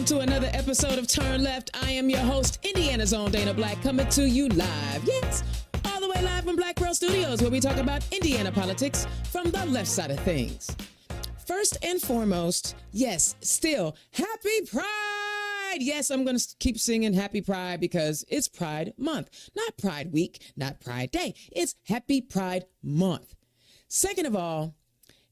welcome to another episode of Turn Left. I am your host, Indiana's own Dana Black, coming to you live. Yes, all the way live from Black Pearl Studios, where we talk about Indiana politics from the left side of things. First and foremost, yes, still, Happy Pride. Yes, I'm going to keep singing Happy Pride because it's Pride Month. Not Pride Week, not Pride Day. It's Happy Pride Month. Second of all,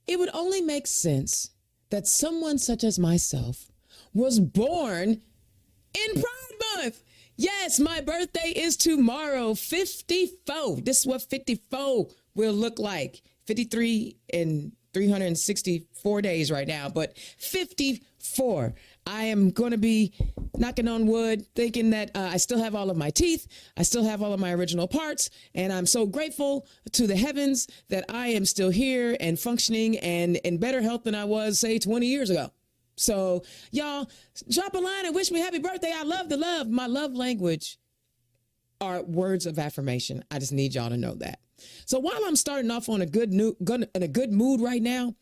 it would only make sense that someone such as myself was born in Pride Month. Yes, my birthday is tomorrow, 54. This is what 54 will look like. 53 and 364 days right now, but 54. I am going to be knocking on wood, thinking that I still have all of my teeth. I still have all of my original parts. And I'm so grateful to the heavens that I am still here and functioning and in better health than I was, say, 20 years ago. So y'all drop a line and wish me happy birthday. I love the love. My love language are words of affirmation. I just need y'all to know that. So while I'm starting off on a good mood right now,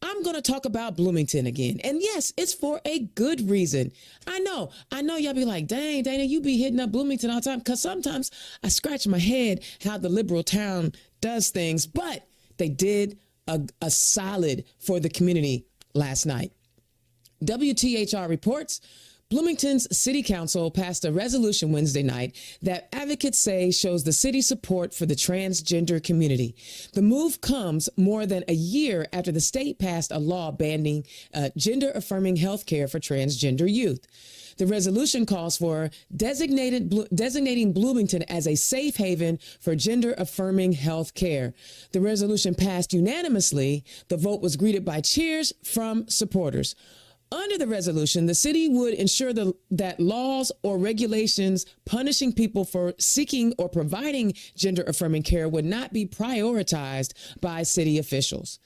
I'm going to talk about Bloomington again. And yes, it's for a good reason. I know y'all be like, dang, Dana, you be hitting up Bloomington all the time. Because sometimes I scratch my head how the liberal town does things. But they did a solid for the community last night. WTHR reports Bloomington's City Council passed a resolution Wednesday night that advocates say shows the city's support for the transgender community. The move comes more than a year after the state passed a law banning gender-affirming health care for transgender youth. The resolution calls for designating Bloomington as a safe haven for gender-affirming health care. The resolution passed unanimously. The vote was greeted by cheers from supporters. Under the resolution, the city would ensure that laws or regulations punishing people for seeking or providing gender-affirming care would not be prioritized by city officials.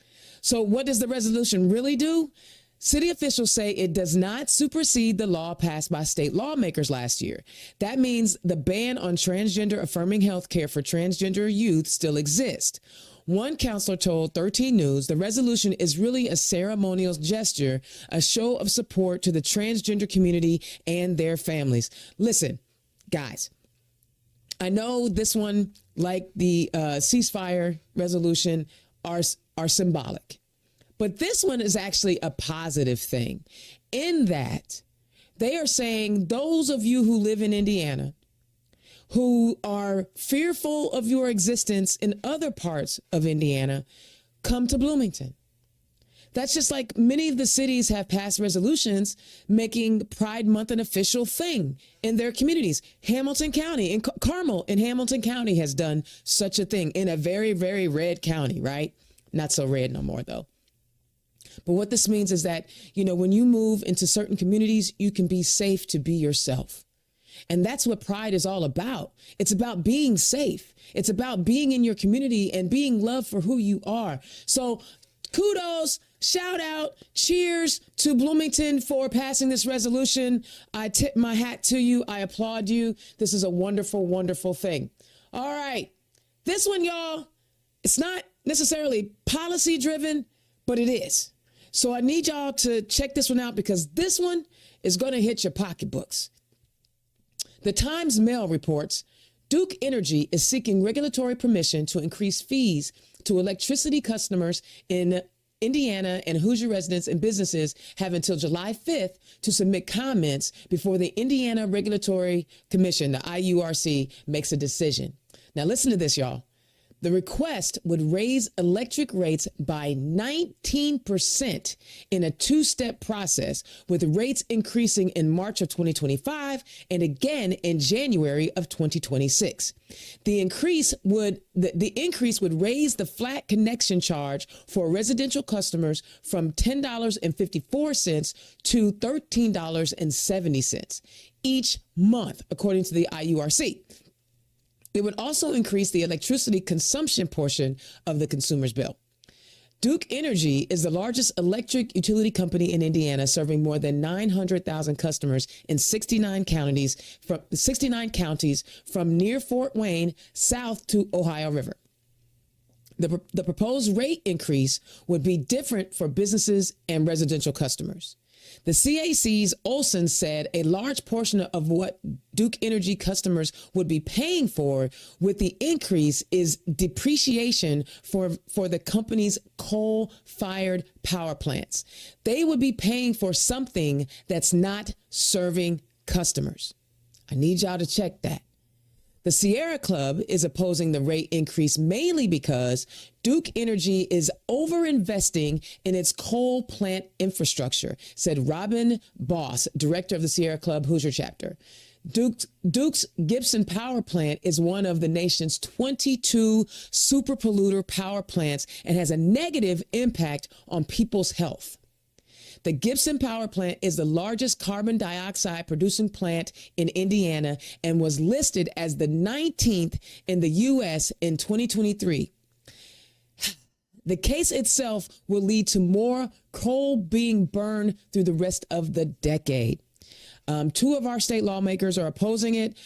So what does the resolution really do? City officials say it does not supersede the law passed by state lawmakers last year. That means the ban on transgender-affirming health care for transgender youth still exists. One counselor told 13 News the resolution is really a ceremonial gesture, a show of support to the transgender community and their families. Listen, guys, I know this one, like the ceasefire resolution, are symbolic. But this one is actually a positive thing in that they are saying those of you who live in Indiana who are fearful of your existence in other parts of Indiana, come to Bloomington. That's just like many of the cities have passed resolutions making Pride Month an official thing in their communities. Hamilton County and Carmel in Hamilton County has done such a thing in a very, very red county, right? Not so red no more, though. But what this means is that, when you move into certain communities, you can be safe to be yourself. And that's what Pride is all about. It's about being safe. It's about being in your community and being loved for who you are. So kudos, shout out, cheers to Bloomington for passing this resolution. I tip my hat to you. I applaud you. This is a wonderful, wonderful thing. All right. This one, y'all, it's not necessarily policy driven, but it is. So I need y'all to check this one out because this one is going to hit your pocketbooks. The Times Mail reports Duke Energy is seeking regulatory permission to increase fees to electricity customers in Indiana, and Hoosier residents and businesses have until July 5th to submit comments before the Indiana Regulatory Commission, the IURC, makes a decision. Now listen to this, y'all. The request would raise electric rates by 19% in a two-step process, with rates increasing in March of 2025 and again in January of 2026. The increase would raise the flat connection charge for residential customers from $10.54 to $13.70 each month, according to the IURC. It would also increase the electricity consumption portion of the consumer's bill. Duke Energy is the largest electric utility company in Indiana, serving more than 900,000 customers in 69 counties from near Fort Wayne south to Ohio River. The proposed rate increase would be different for businesses and residential customers. The CAC's Olson said a large portion of what Duke Energy customers would be paying for with the increase is depreciation for the company's coal-fired power plants. They would be paying for something that's not serving customers. I need y'all to check that. The Sierra Club is opposing the rate increase mainly because Duke Energy is overinvesting in its coal plant infrastructure, said Robin Boss, director of the Sierra Club Hoosier chapter. Duke's Gibson power plant is one of the nation's 22 super polluter power plants and has a negative impact on people's health. The Gibson power plant is the largest carbon dioxide producing plant in Indiana and was listed as the 19th in the U.S. in 2023. The case itself will lead to more coal being burned through the rest of the decade. Two of our state lawmakers are opposing it,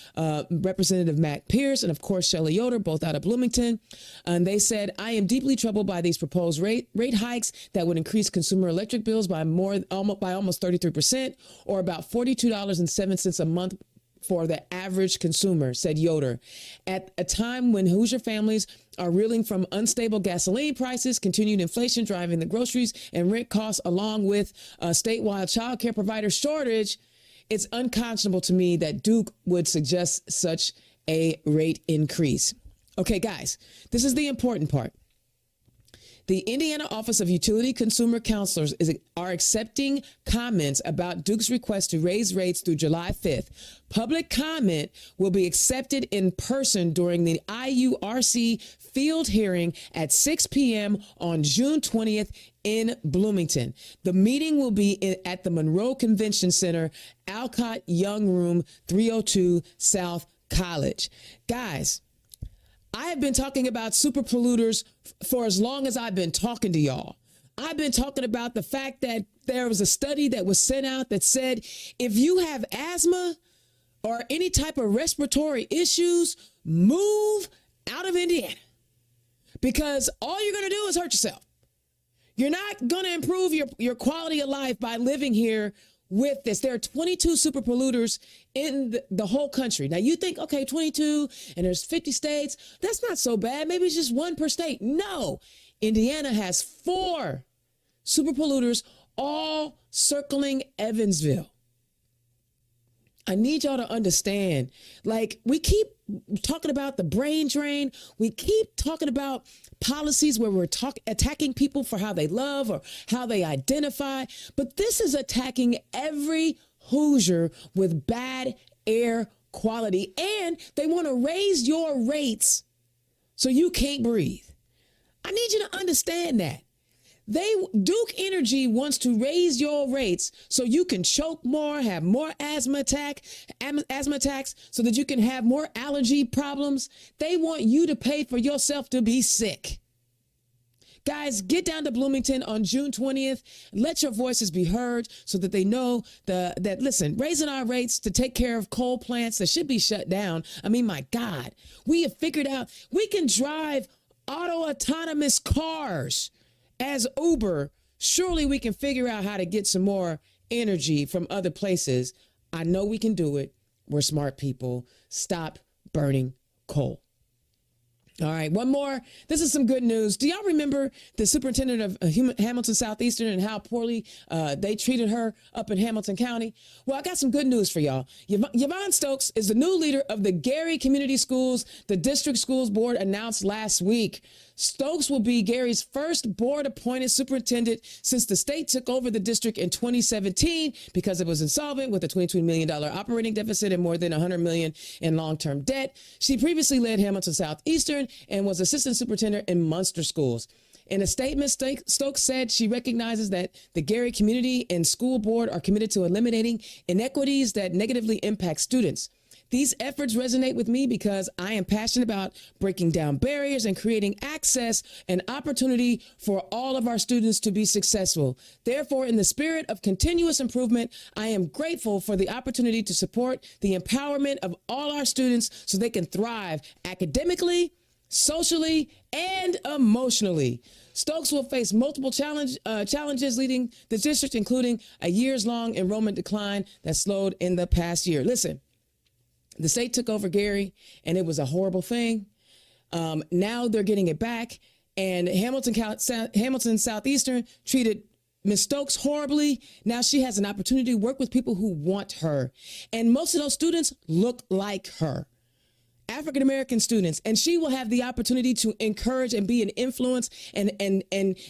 Representative Matt Pierce and, of course, Shelley Yoder, both out of Bloomington. And they said, I am deeply troubled by these proposed rate hikes that would increase consumer electric bills by almost 33%, or about $42.07 a month for the average consumer, said Yoder. At a time when Hoosier families are reeling from unstable gasoline prices, continued inflation driving the groceries and rent costs, along with a statewide child care provider shortage, it's unconscionable to me that Duke would suggest such a rate increase. Okay, guys, this is the important part. The Indiana Office of Utility Consumer Counselors are accepting comments about Duke's request to raise rates through July 5th. Public comment will be accepted in person during the IURC field hearing at 6 p.m. on June 20th in Bloomington. The meeting will be at the Monroe Convention Center, Alcott Young Room 302 South College. Guys, I have been talking about super polluters for as long as I've been talking to y'all. I've been talking about the fact that there was a study that was sent out that said if you have asthma or any type of respiratory issues, move out of Indiana, because all you're going to do is hurt yourself. You're not going to improve your quality of life by living here with this. There are 22 super polluters in the whole country. Now you think, okay, 22 and there's 50 states. That's not so bad. Maybe it's just one per state. No, Indiana has 4 super polluters all circling Evansville. I need y'all to understand, like, we keep talking about the brain drain. We keep talking about policies where we're attacking people for how they love or how they identify. But this is attacking every Hoosier with bad air quality. And they want to raise your rates so you can't breathe. I need you to understand that. Duke Energy wants to raise your rates so you can choke more, have more asthma attacks, so that you can have more allergy problems. They want you to pay for yourself to be sick. Guys, get down to Bloomington on June 20th. Let your voices be heard so that they know that, listen, raising our rates to take care of coal plants that should be shut down. I mean, my God, we have figured out we can drive autonomous cars as Uber. Surely we can figure out how to get some more energy from other places. I know we can do it. We're smart people. Stop burning coal. All right, one more. This is some good news. Do y'all remember the superintendent of Hamilton Southeastern and how poorly they treated her up in Hamilton County? Well, I got some good news for y'all. Yvonne Stokes is the new leader of the Gary Community Schools, the district schools board announced last week. Stokes will be Gary's first board-appointed superintendent since the state took over the district in 2017 because it was insolvent with a $22 million operating deficit and more than $100 million in long-term debt. She previously led Hamilton Southeastern and was assistant superintendent in Munster schools. In a statement, Stokes said she recognizes that the Gary Community and School Board are committed to eliminating inequities that negatively impact students. These efforts resonate with me because I am passionate about breaking down barriers and creating access and opportunity for all of our students to be successful. Therefore, in the spirit of continuous improvement, I am grateful for the opportunity to support the empowerment of all our students so they can thrive academically, socially, and emotionally. Stokes will face multiple challenges leading the district, including a years-long enrollment decline that slowed in the past year. Listen, the state took over Gary, and it was a horrible thing. Now they're getting it back, and Hamilton Southeastern treated Ms. Stokes horribly. Now she has an opportunity to work with people who want her, and most of those students look like her. African-American students, and she will have the opportunity to encourage and be an influence and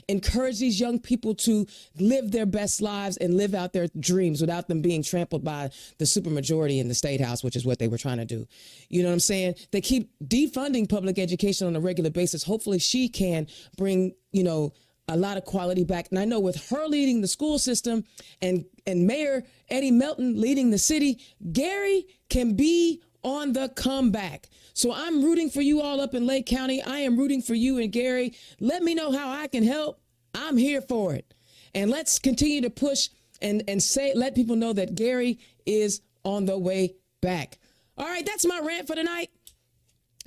encourage these young people to live their best lives and live out their dreams without them being trampled by the supermajority in the state house, which is what they were trying to do. You know what I'm saying? They keep defunding public education on a regular basis. Hopefully she can bring, a lot of quality back. And I know with her leading the school system and Mayor Eddie Melton leading the city, Gary can be on the comeback. So I'm rooting for you all up in Lake County. I am rooting for you and Gary. Let me know how I can help. I'm here for it. And let's continue to push and let people know that Gary is on the way back. All right, that's my rant for tonight.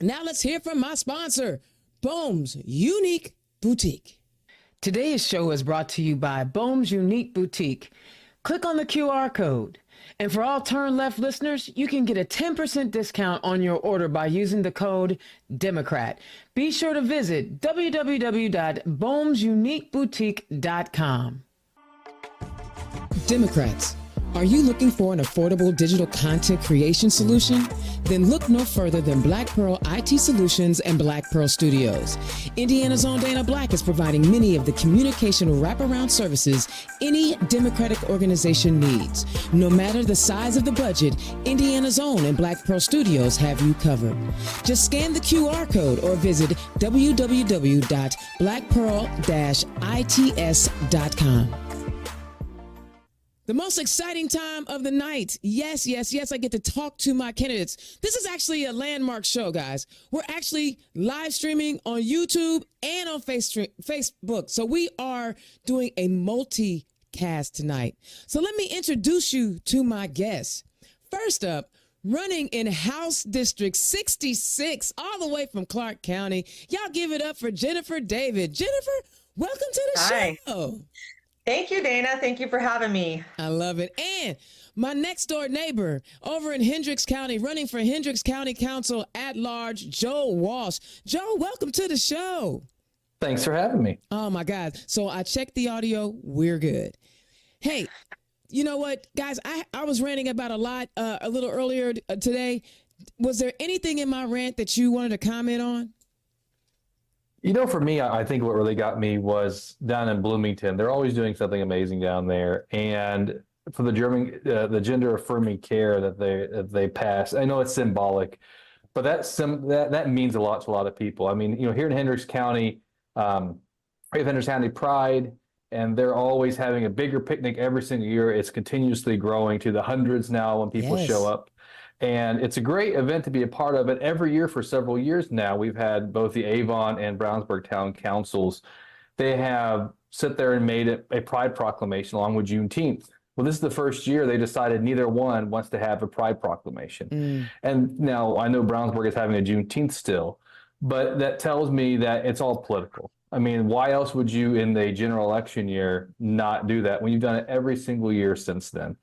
Now let's hear from my sponsor, Bohm's Unique Boutique. Today's show is brought to you by Bohm's Unique Boutique. Click on the QR code. And for all Turn Left listeners, you can get a 10% discount on your order by using the code Democrat. Be sure to visit www.bohmsuniqueboutique.com. Democrats, are you looking for an affordable digital content creation solution? Then look no further than Black Pearl IT Solutions and Black Pearl Studios. Indiana's own Dana Black is providing many of the communication wraparound services any Democratic organization needs. No matter the size of the budget, Indiana's own and Black Pearl Studios have you covered. Just scan the QR code or visit www.blackpearl-its.com. The most exciting time of the night. Yes, I get to talk to my candidates. This is actually a landmark show, guys. We're actually live streaming on YouTube and on Facebook. So we are doing a multicast tonight. So let me introduce you to my guests. First up, running in House District 66, all the way from Clark County. Y'all give it up for Jennifer David. Jennifer, welcome to the show. Thank you, Dana. Thank you for having me. I love it. And my next door neighbor over in Hendricks County, running for Hendricks County Council at large, Joe Walsh. Joe, welcome to the show. Thanks for having me. Oh, my God. So I checked the audio. We're good. Hey, you know what, guys? I was ranting about a lot a little earlier today. Was there anything in my rant that you wanted to comment on? For me, I think what really got me was down in Bloomington. They're always doing something amazing down there. And for the gender affirming care that they pass, I know it's symbolic, but that means a lot to a lot of people. I mean, here in Hendricks County, we have Hendricks County Pride, and they're always having a bigger picnic every single year. It's continuously growing to the hundreds now when people show up. And it's a great event to be a part of it. Every year for several years now, we've had both the Avon and Brownsburg Town Councils. They have sit there and made it a Pride Proclamation along with Juneteenth. Well, this is the first year they decided neither one wants to have a Pride Proclamation. And now I know Brownsburg is having a Juneteenth still, but that tells me that it's all political. I mean, why else would you in the general election year not do that when you've done it every single year since then?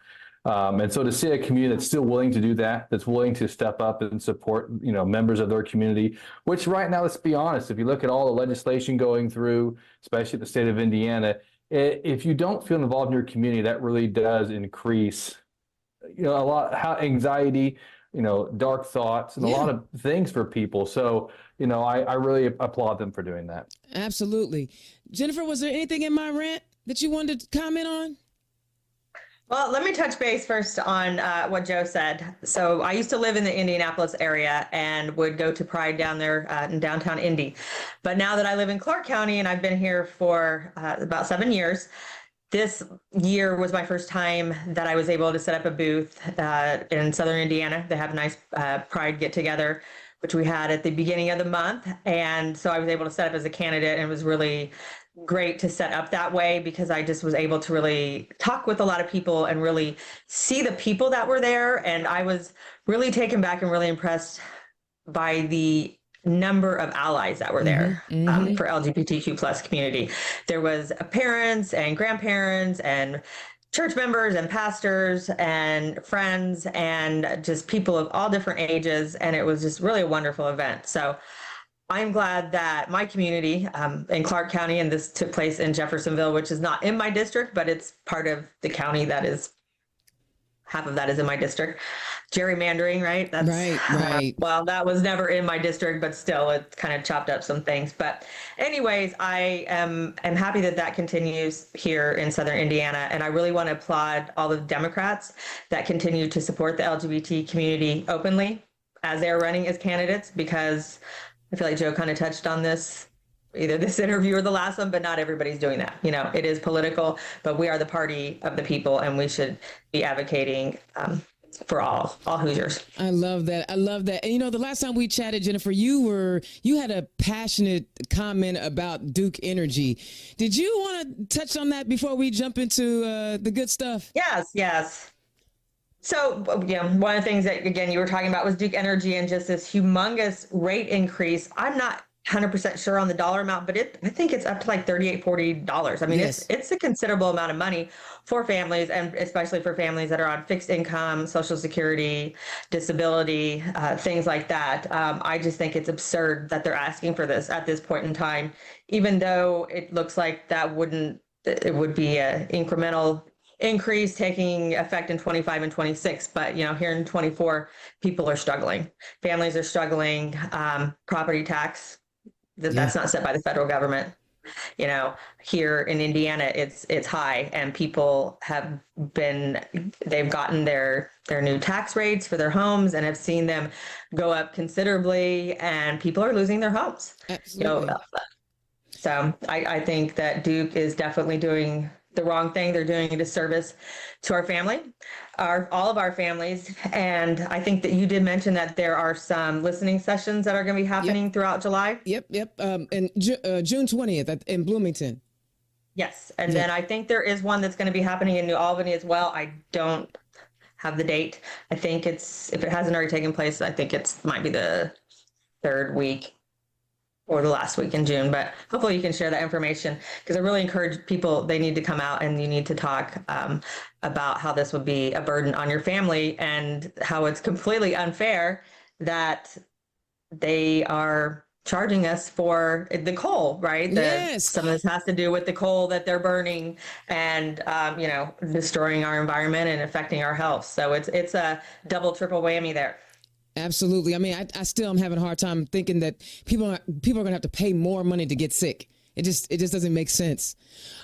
And so to see a community that's still willing to do that, that's willing to step up and support, members of their community, which right now, let's be honest, if you look at all the legislation going through, especially the state of Indiana, if you don't feel involved in your community, that really does increase, a lot anxiety, dark thoughts and a lot of things for people. So, I really applaud them for doing that. Absolutely. Jennifer, was there anything in my rant that you wanted to comment on? Well, let me touch base first on what Joe said. So I used to live in the Indianapolis area and would go to Pride down there in downtown Indy. But now that I live in Clark County and I've been here for about 7 years, this year was my first time that I was able to set up a booth in Southern Indiana. They have a nice Pride get-together, which we had at the beginning of the month. And so I was able to set up as a candidate, and it was really great to set up that way because I just was able to really talk with a lot of people and really see the people that were there. And I was really taken back and really impressed by the number of allies that were there for LGBTQ plus community. There was parents and grandparents and church members and pastors and friends and just people of all different ages. And it was just really a wonderful event. So I'm glad that my community in Clark County, and this took place in Jeffersonville, which is not in my district, but it's part of the county that is, half of that is in my district. Gerrymandering, right? That's right. Well, that was never in my district, but still, it kind of chopped up some things. But anyways, I am happy that that continues here in Southern Indiana. And I really want to applaud all the Democrats that continue to support the LGBT community openly as they're running as candidates, because I feel like Joe kind of touched on this, either this interview or the last one, but not everybody's doing that. You know, it is political, but we are the party of the people, and we should be advocating for all Hoosiers. I love that. I love that. And you know, the last time we chatted, Jennifer, you had a passionate comment about Duke Energy. Did you want to touch on that before we jump into the good stuff? Yes. So, one of the things that, again, you were talking about was Duke Energy and just this humongous rate increase. I'm not 100% sure on the dollar amount, but I think it's up to like $38, $40. I mean, yes. It's a considerable amount of money for families, and especially for families that are on fixed income, Social Security, disability, things like that. I just think it's absurd that they're asking for this at this point in time, even though it looks like it would be an incremental increase taking effect in 25 and 26. But, here in 24, people are struggling. Families are struggling. Property tax, that's not set by the federal government. Here in Indiana, it's high, and people they've gotten their new tax rates for their homes and have seen them go up considerably, and people are losing their homes. Absolutely. So I think that Duke is definitely doing the wrong thing. They're doing a disservice to our family, all of our families. And I think that you did mention that there are some listening sessions that are going to be happening throughout July. Yep. And June 20th in Bloomington. Yes. And then I think there is one that's going to be happening in New Albany as well. I don't have the date. I think if it hasn't already taken place, I think might be the third week or the last week in June, but hopefully you can share that information, because I really encourage people, they need to come out and you need to talk about how this would be a burden on your family, and how it's completely unfair that they are charging us for the coal, right? Yes. Some of this has to do with the coal that they're burning and, destroying our environment and affecting our health. So it's a double, triple whammy there. Absolutely. I mean, I still am having a hard time thinking that people are going to have to pay more money to get sick. It just doesn't make sense.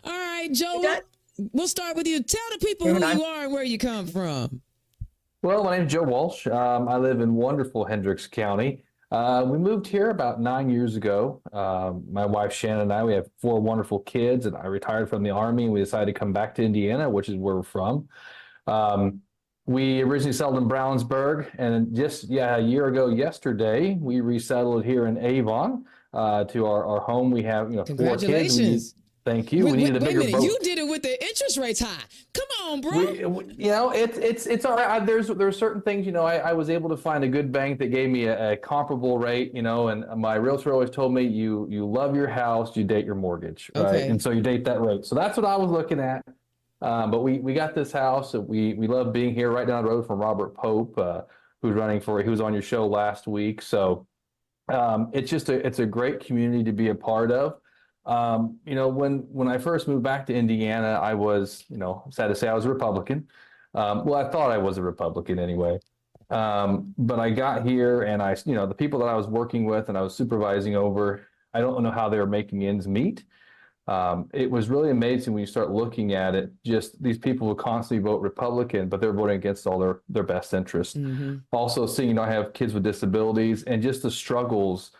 All right, Joe, we'll start with you. Tell the people who you are and where you come from. Well, my name is Joe Walsh. I live in wonderful Hendricks County. We moved here about 9 years ago. My wife, Shannon, and I, we have 4 wonderful kids, and I retired from the Army, and we decided to come back to Indiana, which is where we're from. We originally settled in Brownsburg, and just a year ago yesterday, we resettled here in Avon to our home. We have 4 kids. Congratulations. Thank you. We needed a bigger boat. You did it with the interest rates high. Come on, bro. It's all right. There's certain things, I was able to find a good bank that gave me a comparable rate, and my realtor always told me, you love your house, you date your mortgage, right? Okay. And so you date that rate. So that's what I was looking at. But we got this house. We love being here right down the road from Robert Pope, who was on your show last week. So it's a great community to be a part of. When I first moved back to Indiana, I was, sad to say, I was a Republican. Well, I thought I was a Republican anyway. But I got here, and the people that I was working with and I was supervising over, I don't know how they were making ends meet. It was really amazing when you start looking at it. Just these people who constantly vote Republican, but they're voting against all their best interests. Mm-hmm. Also seeing, I have kids with disabilities, and just the struggles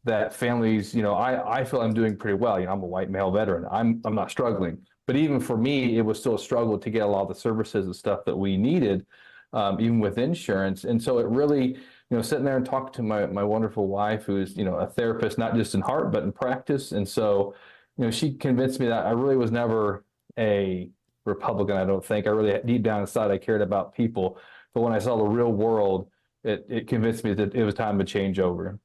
that families, I feel I'm doing pretty well. I'm a white male veteran. I'm not struggling. But even for me, it was still a struggle to get a lot of the services and stuff that we needed, even with insurance. And so it really, sitting there and talking to my wonderful wife, who's, a therapist, not just in heart, but in practice. And so, she convinced me that I really was never a Republican, I don't think. I really, deep down inside, I cared about people. But when I saw the real world, it convinced me that it was time to change over.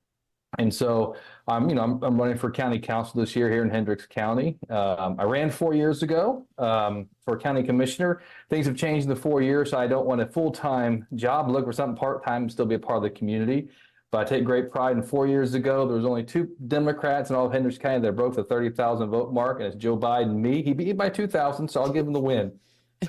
And so I'm running for county council this year here in Hendricks County. I ran 4 years ago for county commissioner. Things have changed in the 4 years, so I don't want a full-time job. Look for something part-time and still be a part of the community. But I take great pride in 4 years ago, there was only 2 Democrats in all of Hendricks County that broke the 30,000 vote mark, and it's Joe Biden and me. He beat me by 2,000, so I'll give him the win.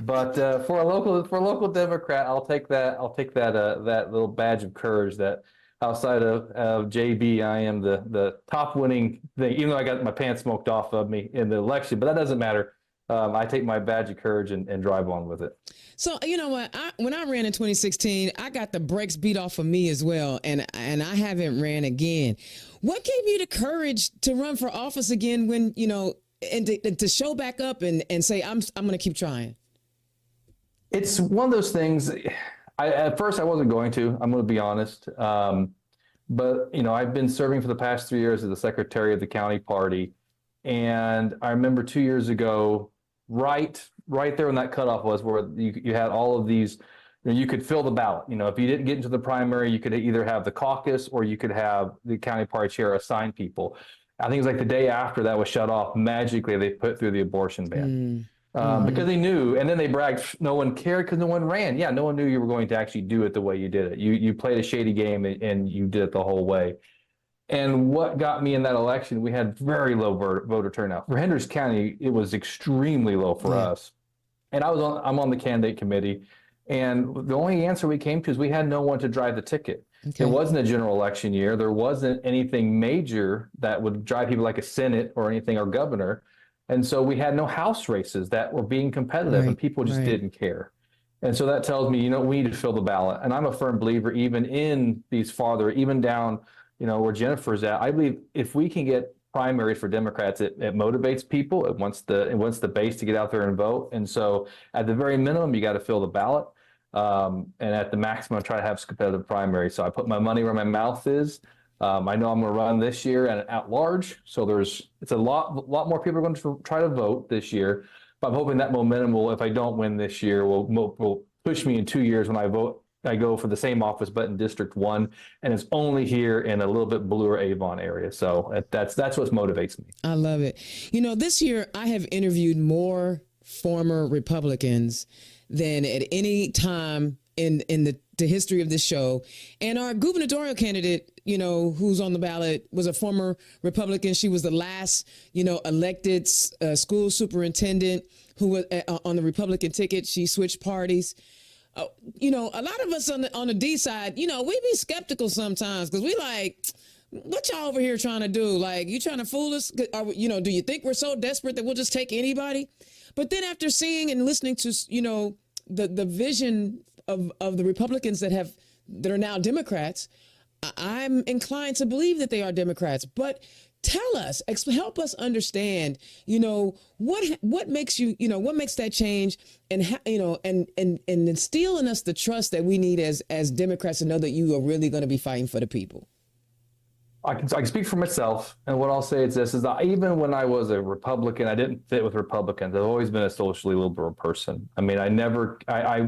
But for a local Democrat, I'll take that that little badge of courage that outside of JB, I am the top winning thing, even though I got my pants smoked off of me in the election, but that doesn't matter. I take my badge of courage and drive on with it. So, you know what? When I ran in 2016, I got the brakes beat off of me as well, and I haven't ran again. What gave you the courage to run for office again when, and to show back up and say, I'm going to keep trying? It's one of those things. At first, I wasn't going to. I'm going to be honest. But, I've been serving for the past 3 years as the secretary of the county party. And I remember 2 years ago, right there when that cutoff was, where you had all of these, you could fill the ballot. If you didn't get into the primary, you could either have the caucus or you could have the county party chair assign people. I think it was like the day after that was shut off, magically they put through the abortion ban. Because they knew, and then they bragged, no one cared because no one ran. Yeah, no one knew you were going to actually do it the way you did it. You played a shady game and you did it the whole way. And what got me in that election, we had very low voter turnout. For Hendricks County, it was extremely low for us. And I'm on the candidate committee. And the only answer we came to is we had no one to drive the ticket. Okay. It wasn't a general election year. There wasn't anything major that would drive people like a Senate or anything, or governor. And so we had no House races that were being competitive, and people just didn't care. And so that tells me, we need to fill the ballot. And I'm a firm believer, even in these farther, even down, where Jennifer's at. I believe if we can get primaries for Democrats, it motivates people. It wants the base to get out there and vote. And so at the very minimum, you got to fill the ballot. And at the maximum, try to have competitive primaries. So I put my money where my mouth is. I know I'm going to run this year and at large, so it's a lot more people are going to try to vote this year. But I'm hoping that momentum will, if I don't win this year, will push me in 2 years when I go for the same office, but in District 1, and it's only here in a little bit bluer Avon area. So that's what motivates me. I love it. This year I have interviewed more former Republicans than at any time in the history of this show. And our gubernatorial candidate, who's on the ballot, was a former Republican. She was the last, elected school superintendent who was on the Republican ticket. She switched parties. A lot of us on the D side, we be skeptical sometimes because we like, what y'all over here trying to do? Like, you trying to fool us? Do you think we're so desperate that we'll just take anybody? But then after seeing and listening to, the vision of the Republicans that are now Democrats, I'm inclined to believe that they are Democrats. But tell us, help us understand, what makes what makes that change, and and instill in us the trust that we need as Democrats to know that you are really going to be fighting for the people. I can speak for myself, and what I'll say is this: is that even when I was a Republican, I didn't fit with Republicans. I've always been a socially liberal person. I mean, I remember I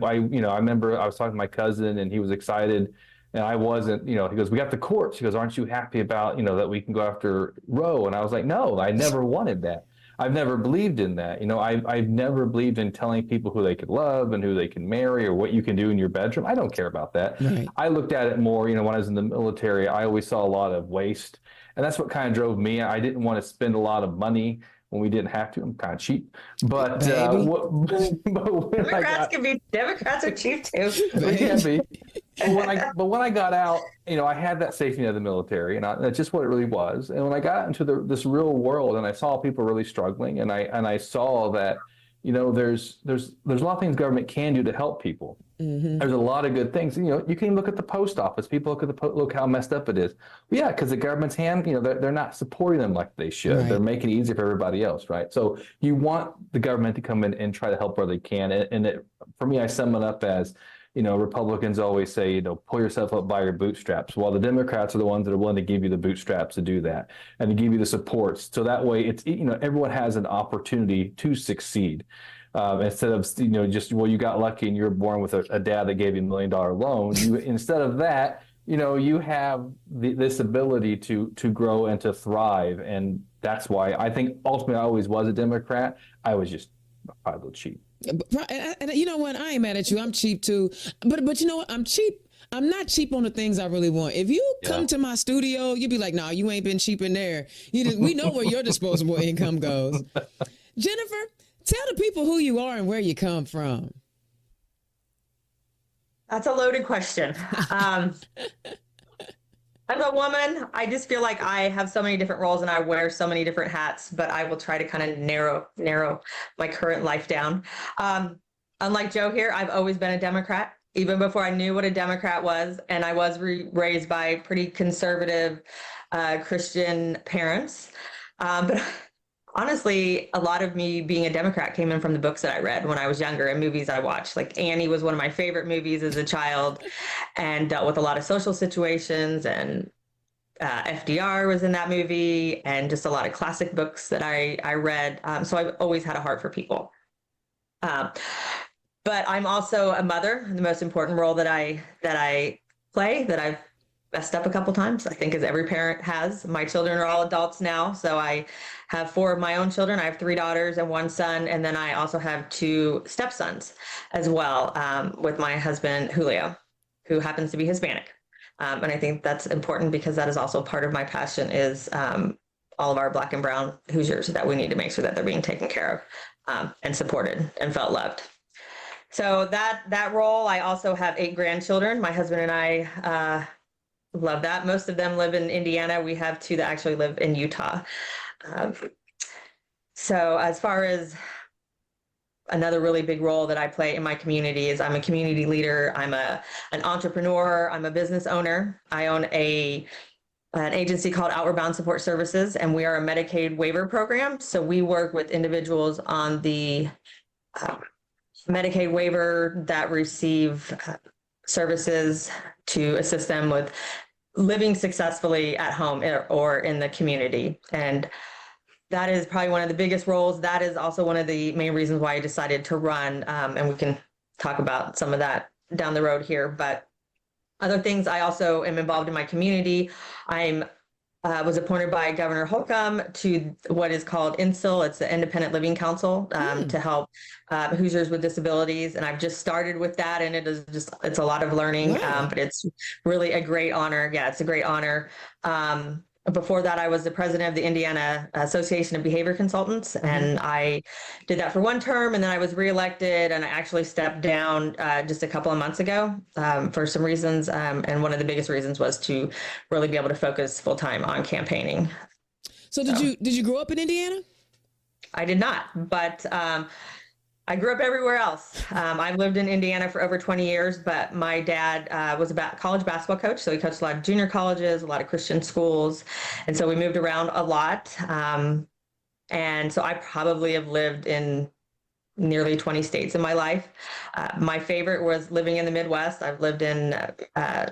was talking to my cousin, and he was excited, and I wasn't. He goes, "We got the courts." He goes, "Aren't you happy about that we can go after Roe?" And I was like, "No, I never wanted that. I've never believed in that. I've never believed in telling people who they could love and who they can marry or what you can do in your bedroom. I don't care about that." Right. I looked at it more, when I was in the military, I always saw a lot of waste. And that's what kind of drove me. I didn't want to spend a lot of money when we didn't have to. I'm kind of cheap. But, Democrats are cheap too. They can be. But when I got out, I had that safety net of the military, and that's just what it really was. And when I got into this real world, and I saw people really struggling, and I saw that, there's a lot of things government can do to help people. Mm-hmm. There's a lot of good things. You can even look at the post office. People look how messed up it is. Well, yeah, because the government's they're not supporting them like they should. Right. They're making it easier for everybody else, right? So you want the government to come in and try to help where they can. And for me, I sum it up as, Republicans always say, pull yourself up by your bootstraps. While the Democrats are the ones that are willing to give you the bootstraps to do that and to give you the supports. So that way it's, everyone has an opportunity to succeed. Instead of, you got lucky and you were born with a dad that gave you $1 million loan. Instead of that, you have this ability to grow and to thrive, and that's why I think ultimately I always was a Democrat. I was just a little cheap. And you know what? I ain't mad at you. I'm cheap too. But you know what? I'm cheap. I'm not cheap on the things I really want. If you come to my studio, you'd be like, "Nah, you ain't been cheap in there." We know where your disposable income goes. Jennifer, tell the people who you are and where you come from. That's a loaded question. As a woman, I just feel like I have so many different roles and I wear so many different hats, but I will try to kind of narrow my current life down. Unlike Joe here, I've always been a Democrat, even before I knew what a Democrat was. And I was raised by pretty conservative Christian parents. But honestly, a lot of me being a Democrat came in from the books that I read when I was younger and movies I watched. Like Annie was one of my favorite movies as a child and dealt with a lot of social situations, and FDR was in that movie, and just a lot of classic books that I read. So I've always had a heart for people. But I'm also a mother. The most important role that I play, that I've messed up a couple times, I think, as every parent has. My children are all adults now, so I have 4 of my own children. I have 3 daughters and 1 son, and then I also have 2 stepsons as well, with my husband Julio, who happens to be Hispanic. And I think that's important because that is also part of my passion, is all of our Black and brown Hoosiers, that we need to make sure that they're being taken care of and supported and felt loved. So that role. I also have 8 grandchildren. My husband and I love that. Most of them live in Indiana. We have 2 that actually live in Utah. So as far as another really big role that I play in my community is I'm a community leader. I'm an entrepreneur. I'm a business owner. I own an agency called Outward Bound Support Services, and we are a Medicaid waiver program. So we work with individuals on the Medicaid waiver that receive services to assist them with living successfully at home or in the community. And that is probably one of the biggest roles. That is also one of the main reasons why I decided to run. And we can talk about some of that down the road here. But other things, I also am involved in my community. Was appointed by Governor Holcomb to what is called INSIL. It's the Independent Living Council, to help Hoosiers with disabilities. And I've just started with that, and it's a lot of learning, but it's really a great honor. Yeah, it's a great honor. Before that, I was the president of the Indiana Association of Behavior Consultants, and I did that for 1 term, and then I was reelected, and I actually stepped down just a couple of months ago for some reasons, and one of the biggest reasons was to really be able to focus full time on campaigning. So did you grow up in Indiana? I did not, but I grew up everywhere else. I've lived in Indiana for over 20 years, but my dad was a college basketball coach. So he coached a lot of junior colleges, a lot of Christian schools. And so we moved around a lot. And so I probably have lived in nearly 20 states in my life. My favorite was living in the Midwest. I've lived in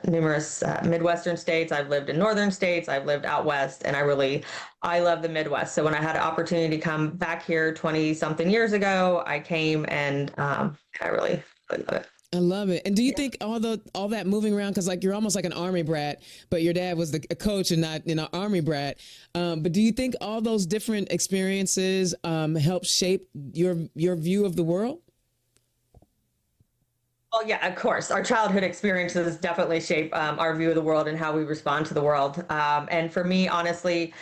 numerous Midwestern states. I've lived in northern states. I've lived out west, and I love the Midwest. So when I had an opportunity to come back here 20 something years ago, I came, and I really love it. I love it. And do you think all that moving around, because like you're almost like an Army brat, but your dad was a coach and not an Army brat. But do you think all those different experiences help shape your view of the world? Well, yeah, of course. Our childhood experiences definitely shape our view of the world and how we respond to the world. And for me, honestly,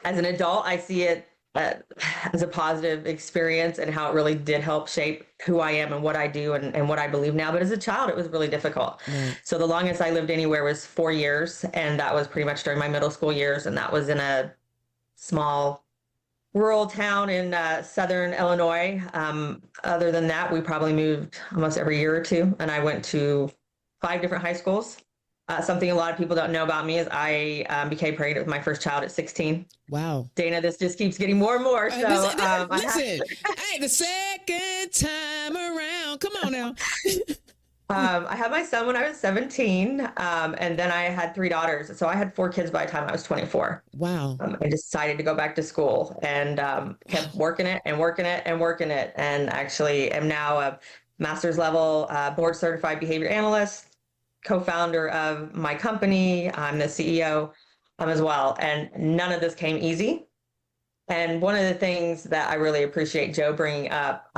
as an adult, I see it as a positive experience and how it really did help shape who I am and what I do and what I believe now. But as a child, it was really difficult. So the longest I lived anywhere was 4 years. And that was pretty much during my middle school years. And that was in a small rural town in southern Illinois. Other than that, we probably moved almost every year or 2. And I went to 5 different high schools. Something a lot of people don't know about me is I became pregnant with my first child at 16. Wow. Dana, this just keeps getting more and more. So listen, hey, the second time around. Come on now. I had my son when I was 17, and then I had 3 daughters. So I had 4 kids by the time I was 24. Wow. I decided to go back to school and kept working it, and actually am now a master's level board certified behavior analyst. co-founder of my company. I'm the CEO as well. And none of this came easy. And one of the things that I really appreciate Joe bringing up,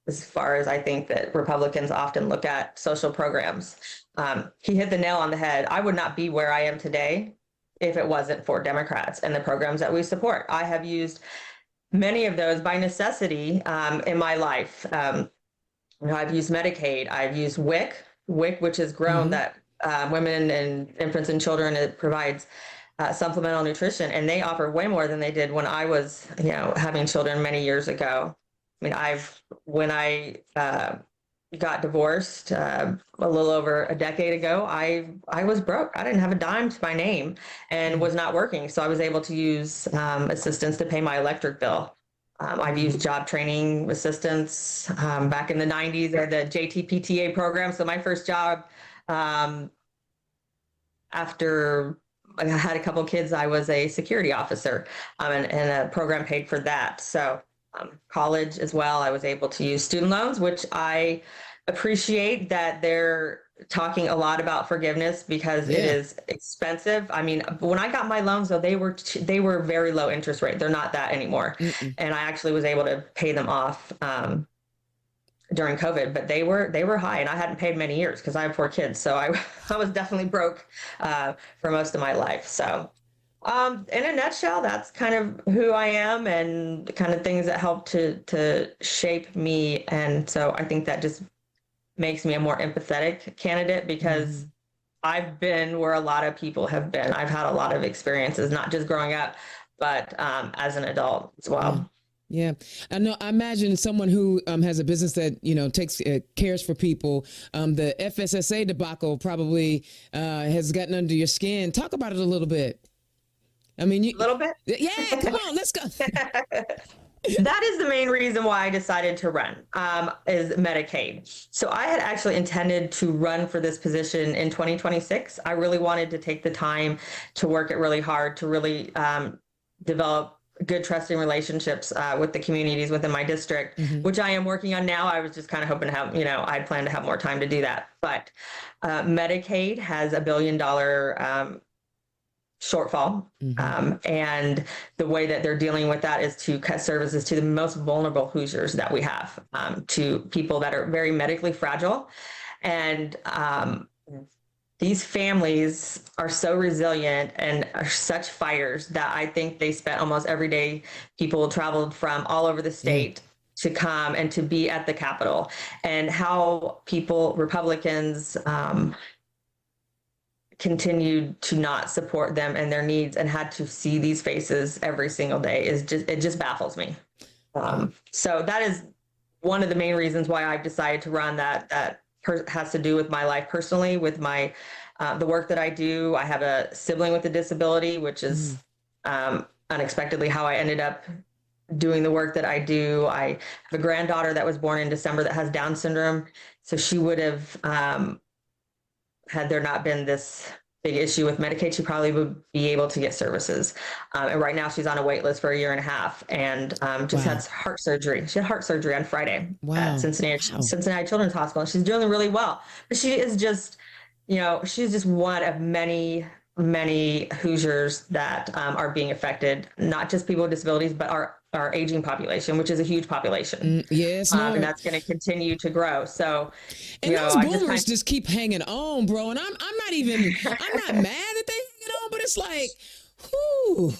as far as I think that Republicans often look at social programs, he hit the nail on the head. I would not be where I am today if it wasn't for Democrats and the programs that we support. I have used many of those by necessity in my life. I've used Medicaid, I've used WIC, which has grown that women and infants and children, it provides supplemental nutrition, and they offer way more than they did when I was, having children many years ago. I mean, when I got divorced a little over a decade ago, I was broke. I didn't have a dime to my name and was not working. So I was able to use assistance to pay my electric bill. I've used job training assistance back in the 90s, or the JTPTA program. So my first job, after I had a couple kids, I was a security officer, and a program paid for that. So college as well, I was able to use student loans, which I appreciate that they're talking a lot about forgiveness, because it is expensive. I mean, when I got my loans, though, they were very low interest rate. They're not that anymore. And I actually was able to pay them off during COVID, but they were high, and I hadn't paid many years because I have 4 kids. So I was definitely broke for most of my life. So in a nutshell, that's kind of who I am and the kind of things that help to shape me. And so I think that just makes me a more empathetic candidate, because I've been where a lot of people have been. I've had a lot of experiences, not just growing up, but as an adult as well. Yeah, I know. I imagine someone who has a business that, takes cares for people. The FSSA debacle probably has gotten under your skin. Talk about it a little bit. I mean, a little bit. Yeah, come on, let's go. That is the main reason why I decided to run, is Medicaid. So I had actually intended to run for this position in 2026. I really wanted to take the time to work it really hard, to really develop good, trusting relationships with the communities within my district, which I am working on now. I was just kind of hoping to have, I plan to have more time to do that. But Medicaid has $1 billion shortfall. And the way that they're dealing with that is to cut services to the most vulnerable Hoosiers that we have, to people that are very medically fragile. And these families are so resilient and are such fighters that I think they spent almost every day. People traveled from all over the state to come and to be at the Capitol, and how Republicans, continued to not support them and their needs, and had to see these faces every single day it just baffles me. So that is one of the main reasons why I've decided to run. That has to do with my life personally, with my the work that I do. I have a sibling with a disability, which is unexpectedly how I ended up doing the work that I do. I have a granddaughter that was born in December that has Down syndrome. So she would have, had there not been this big issue with Medicaid, she probably would be able to get services. And right now she's on a wait list for 1.5 years, and just had heart surgery. She had heart surgery on Friday at Cincinnati Children's Hospital. She's doing really well, but she is just, she's just one of many Hoosiers that are being affected, not just people with disabilities, but our aging population, which is a huge population. Yes, and that's going to continue to grow. So, and those boomers just keep hanging on, bro. And I'm not mad that they hanging on, but it's like, whoo,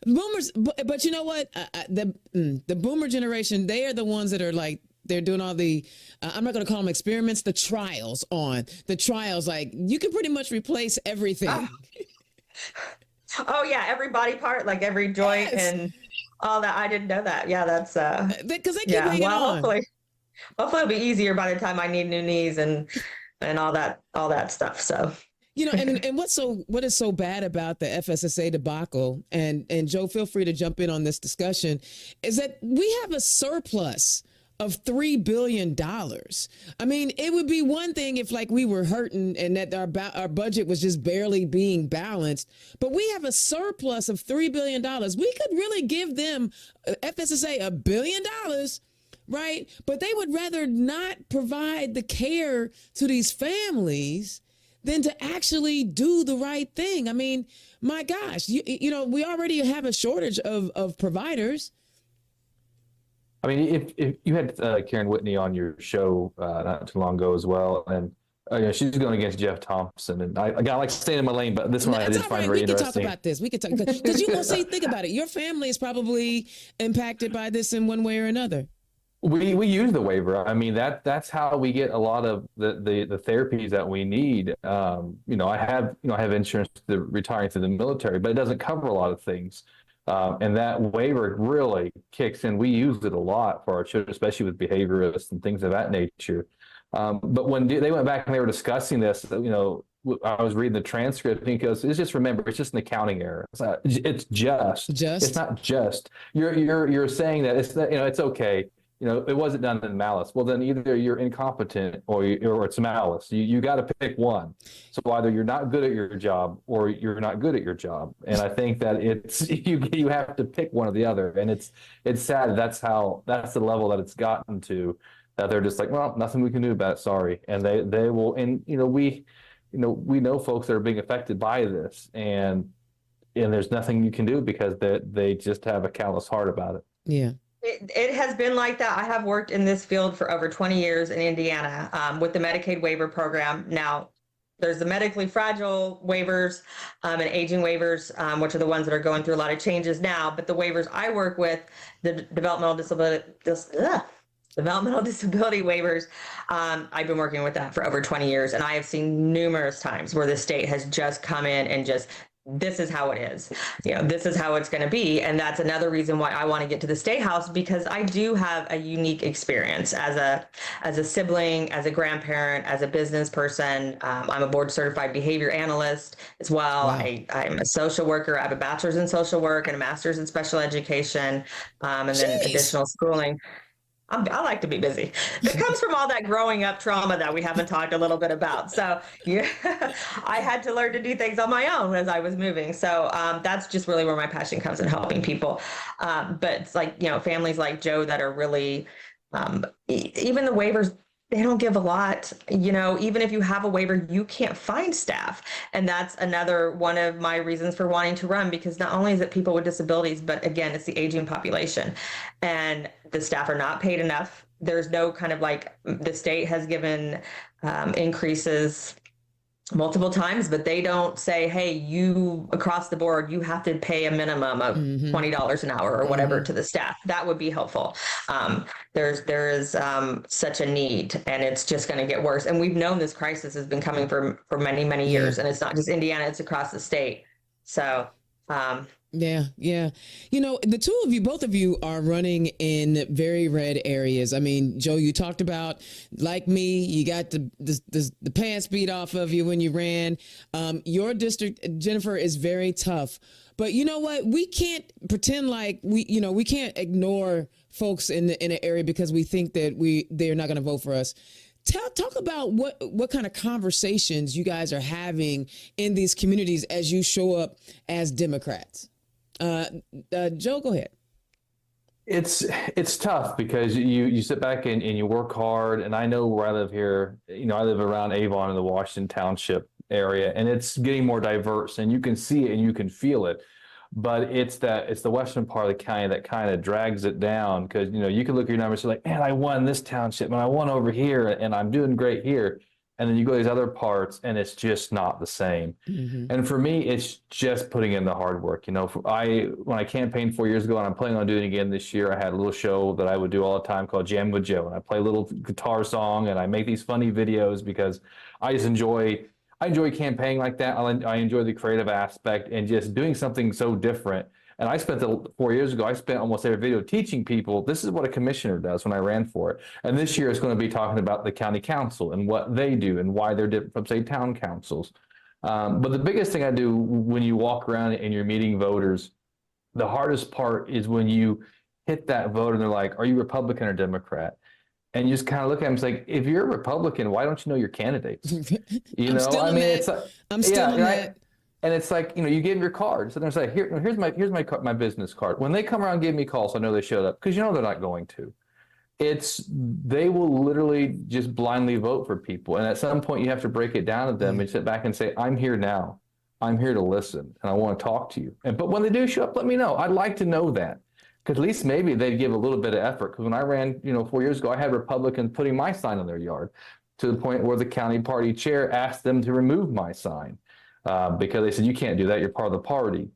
boomers. But you know what? The boomer generation, they are the ones that are like, they're doing all the, I'm not going to call them experiments, the trials. Like, you can pretty much replace everything. Oh yeah, every body part, like every joint and all that. I didn't know that. Yeah, that's because they keep hanging on. Hopefully it'll be easier by the time I need new knees and all that stuff. So and what is so bad about the FSSA debacle, and Joe, feel free to jump in on this discussion, is that we have a surplus of $3 billion. I mean, it would be one thing if we were hurting and that our budget was just barely being balanced, but we have a surplus of $3 billion. We could really give them, FSSA, $1 billion, right? But they would rather not provide the care to these families than to actually do the right thing. I mean, my gosh, you know, we already have a shortage of providers. I mean, if you had Karen Whitney on your show not too long ago as well, and she's going against Jeff Thompson, and I like staying in my lane, but this one I did find very interesting. We can talk about this. We can talk because you will see. Think about it. Your family is probably impacted by this in one way or another. We use the waiver. I mean, that's how we get a lot of the therapies that we need. I have insurance to retiring through the military, but it doesn't cover a lot of things. And that waiver really kicks in. We use it a lot for our children, especially with behaviorists and things of that nature. But when they went back and they were discussing this, I was reading the transcript and he goes, it's just an accounting error. It's just. It's not just. You're saying that it's okay. It wasn't done in malice. Well, then either you're incompetent or it's malice. You got to pick one. So either you're not good at your job or you're not good at your job. And I think that it's you have to pick one or the other. And it's sad. That's the level that it's gotten to, that they're just like, well, nothing we can do about it. Sorry. And they will. And we know folks that are being affected by this, and there's nothing you can do because they just have a callous heart about it. Yeah. It has been like that. I have worked in this field for over 20 years in Indiana with the Medicaid waiver program. Now, there's the medically fragile waivers and aging waivers, which are the ones that are going through a lot of changes now. But the waivers I work with, the developmental disability waivers, I've been working with that for over 20 years. And I have seen numerous times where the state has just come in and just, this is how it is. This is how it's going to be. And that's another reason why I want to get to the State House, because I do have a unique experience as a sibling, as a grandparent, as a business person. I'm a board certified behavior analyst as well. Wow. I'm a social worker. I have a bachelor's in social work and a master's in special education, and then additional schooling. I like to be busy. It comes from all that growing up trauma that we haven't talked a little bit about. So yeah, I had to learn to do things on my own as I was moving. So that's just really where my passion comes in, helping people. But it's like, families like Joe that are really, even the waivers, they don't give a lot. Even if you have a waiver, you can't find staff. And that's another one of my reasons for wanting to run, because not only is it people with disabilities, but again, it's the aging population. And the staff are not paid enough. There's no kind of the state has given increases multiple times, but they don't say, hey, you across the board, you have to pay a minimum of $20 an hour or whatever to the staff. That would be helpful. There is such a need, and it's just going to get worse. And we've known this crisis has been coming for many, many years, and it's not just Indiana, it's across the state. So, Yeah. The two of you, both of you are running in very red areas. I mean, Joe, you talked about, like me, you got the pants beat off of you when you ran. Your district, Jennifer, is very tough. But you know what? We can't pretend like we can't ignore folks in an area because we think that they're not going to vote for us. Talk about what kind of conversations you guys are having in these communities as you show up as Democrats. Joe, go ahead. It's tough because you sit back and you work hard. And I know where I live here, I live around Avon in the Washington Township area, and it's getting more diverse, and you can see it and you can feel it. But it's the western part of the county that kind of drags it down, because you can look at your numbers and you're like, man, I won this township and I won over here and I'm doing great here. And then you go to these other parts and it's just not the same. And for me, it's just putting in the hard work. When I campaigned 4 years ago, and I'm planning on doing it again this year, I had a little show that I would do all the time called Jam with Joe. And I play a little guitar song and I make these funny videos because I just enjoy campaigning like that. I enjoy the creative aspect and just doing something so different. And I spent 4 years ago, I spent almost every video teaching people, this is what a commissioner does when I ran for it. And this year it's going to be talking about the county council and what they do and why they're different from, say, town councils. But the biggest thing I do when you walk around and you're meeting voters, the hardest part is when you hit that voter and they're like, are you Republican or Democrat? And you just kind of look at them and say, if you're a Republican, why don't you know your candidates? It's like, I'm still on that. And it's like, you give them your card. So they're like, here's my business card. When they come around and give me calls, I know they showed up, because they're not going to. they will literally just blindly vote for people. And at some point you have to break it down to them and sit back and say, I'm here now. I'm here to listen and I want to talk to you. But when they do show up, let me know. I'd like to know that. Because at least maybe they'd give a little bit of effort. Because when I ran, 4 years ago, I had Republicans putting my sign on their yard to the point where the county party chair asked them to remove my sign because they said, you can't do that. You're part of the party.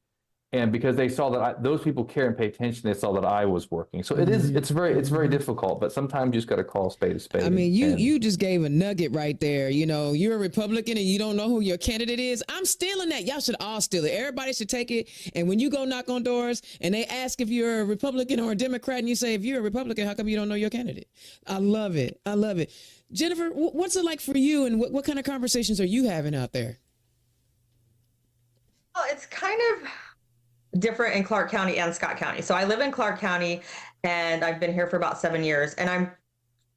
And because they saw that those people care and pay attention, they saw that I was working. So it's very difficult, but sometimes you just got to call a spade a spade. I mean, you just gave a nugget right there. You're a Republican and you don't know who your candidate is. I'm stealing that. Y'all should all steal it. Everybody should take it. And when you go knock on doors and they ask if you're a Republican or a Democrat and you say, if you're a Republican, how come you don't know your candidate? I love it. I love it. Jennifer, what's it like for you and what kind of conversations are you having out there? Well, it's kind of different in Clark County and Scott County. So I live in Clark County and I've been here for about 7 years and I'm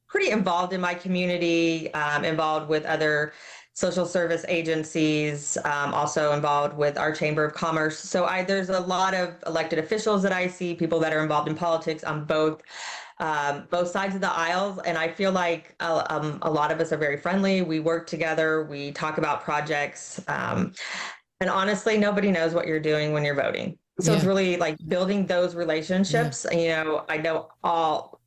pretty involved in my community, involved with other social service agencies, also involved with our Chamber of Commerce. So there's a lot of elected officials that I see, people that are involved in politics on both sides of the aisles. And I feel like a lot of us are very friendly. We work together, we talk about projects. And honestly, nobody knows what you're doing when you're voting. So It's really like building those relationships. I know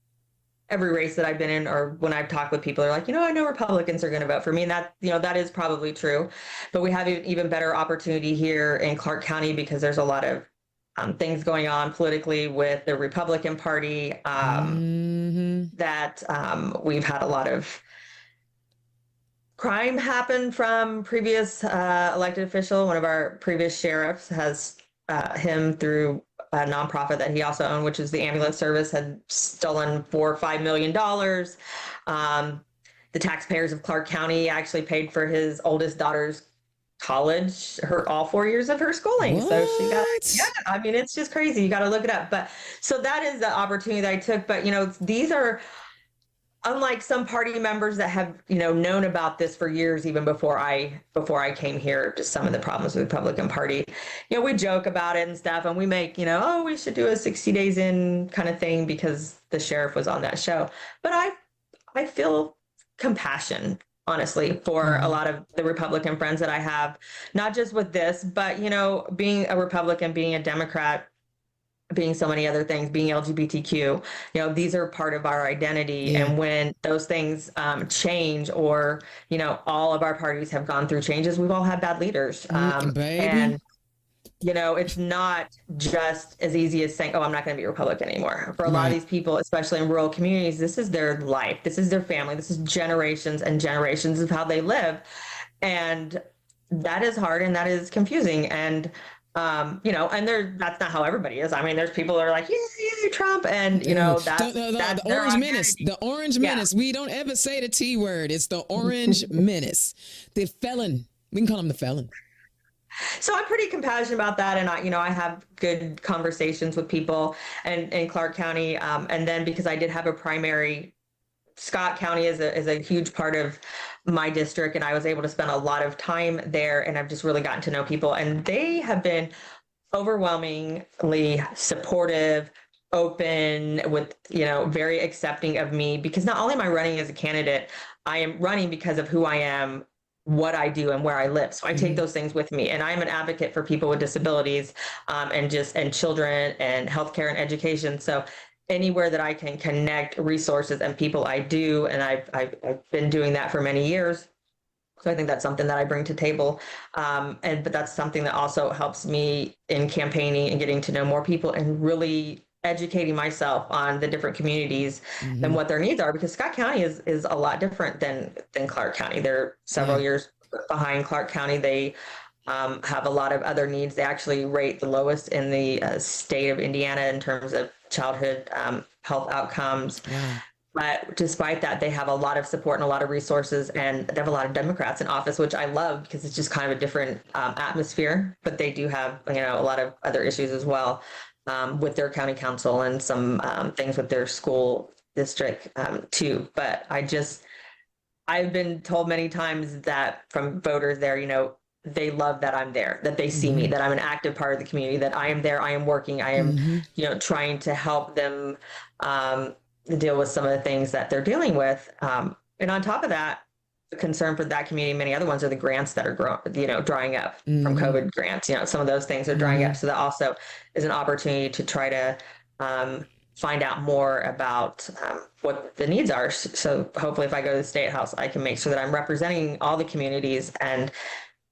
every race that I've been in or when I've talked with people are like, I know Republicans are going to vote for me. And that is probably true. But we have an even better opportunity here in Clark County because there's a lot of things going on politically with the Republican Party that we've had a lot of crime happen from previous elected official. One of our previous sheriffs has him through a nonprofit that he also owned, which is the ambulance service, had stolen $4 or $5 million. The taxpayers of Clark County actually paid for his oldest daughter's college, all 4 years of her schooling. What? So she got, I mean, it's just crazy. You got to look it up. But so that is the opportunity that I took. But, these are, unlike some party members that have, known about this for years, even before I came here, just some of the problems with the Republican Party, we joke about it and stuff, and we make, we should do a 60 days in kind of thing because the sheriff was on that show. But I feel compassion, honestly, for a lot of the Republican friends that I have, not just with this, but, being a Republican, being a Democrat, being so many other things, being LGBTQ, these are part of our identity. And when those things change or, all of our parties have gone through changes, we've all had bad leaders. And, it's not just as easy as saying, oh, I'm not going to be a Republican anymore. For a lot of these people, especially in rural communities, this is their life. This is their family. This is generations and generations of how they live. And that is hard and that is confusing. And and that's not how everybody is. I mean, there's people that are like, yeah, Trump, and that's the orange menace. The orange menace. We don't ever say the T word. It's the orange menace. The felon. We can call him the felon. So I'm pretty compassionate about that, and I have good conversations with people in Clark County, and then because I did have a primary. Scott County is a huge part of my district, and I was able to spend a lot of time there, and I've just really gotten to know people, and they have been overwhelmingly supportive, open, with very accepting of me, because not only am I running as a candidate, I am running because of who I am, what I do, and where I live. So I take those things with me, and I'm an advocate for people with disabilities, and children, and healthcare and education. So anywhere that I can connect resources and people, I do, and I've been doing that for many years. So I think that's something that I bring to table, but that's something that also helps me in campaigning and getting to know more people and really educating myself on the different communities and what their needs are, because Scott County is a lot different than Clark County. They're several years behind Clark County. They have a lot of other needs. They actually rate the lowest in the state of Indiana in terms of childhood health outcomes. But despite that, they have a lot of support and a lot of resources, and they have a lot of Democrats in office, which I love because it's just kind of a different atmosphere. But they do have, a lot of other issues as well with their county council and some things with their school district too. But I've been told many times that from voters there, they love that I'm there, that they see me, that I'm an active part of the community, that I am there, I am working, I am, trying to help them deal with some of the things that they're dealing with. And on top of that, the concern for that community, many other ones, are the grants that are drying up from COVID grants. Some of those things are drying up. So that also is an opportunity to try to find out more about what the needs are. So hopefully if I go to the State House, I can make sure that I'm representing all the communities and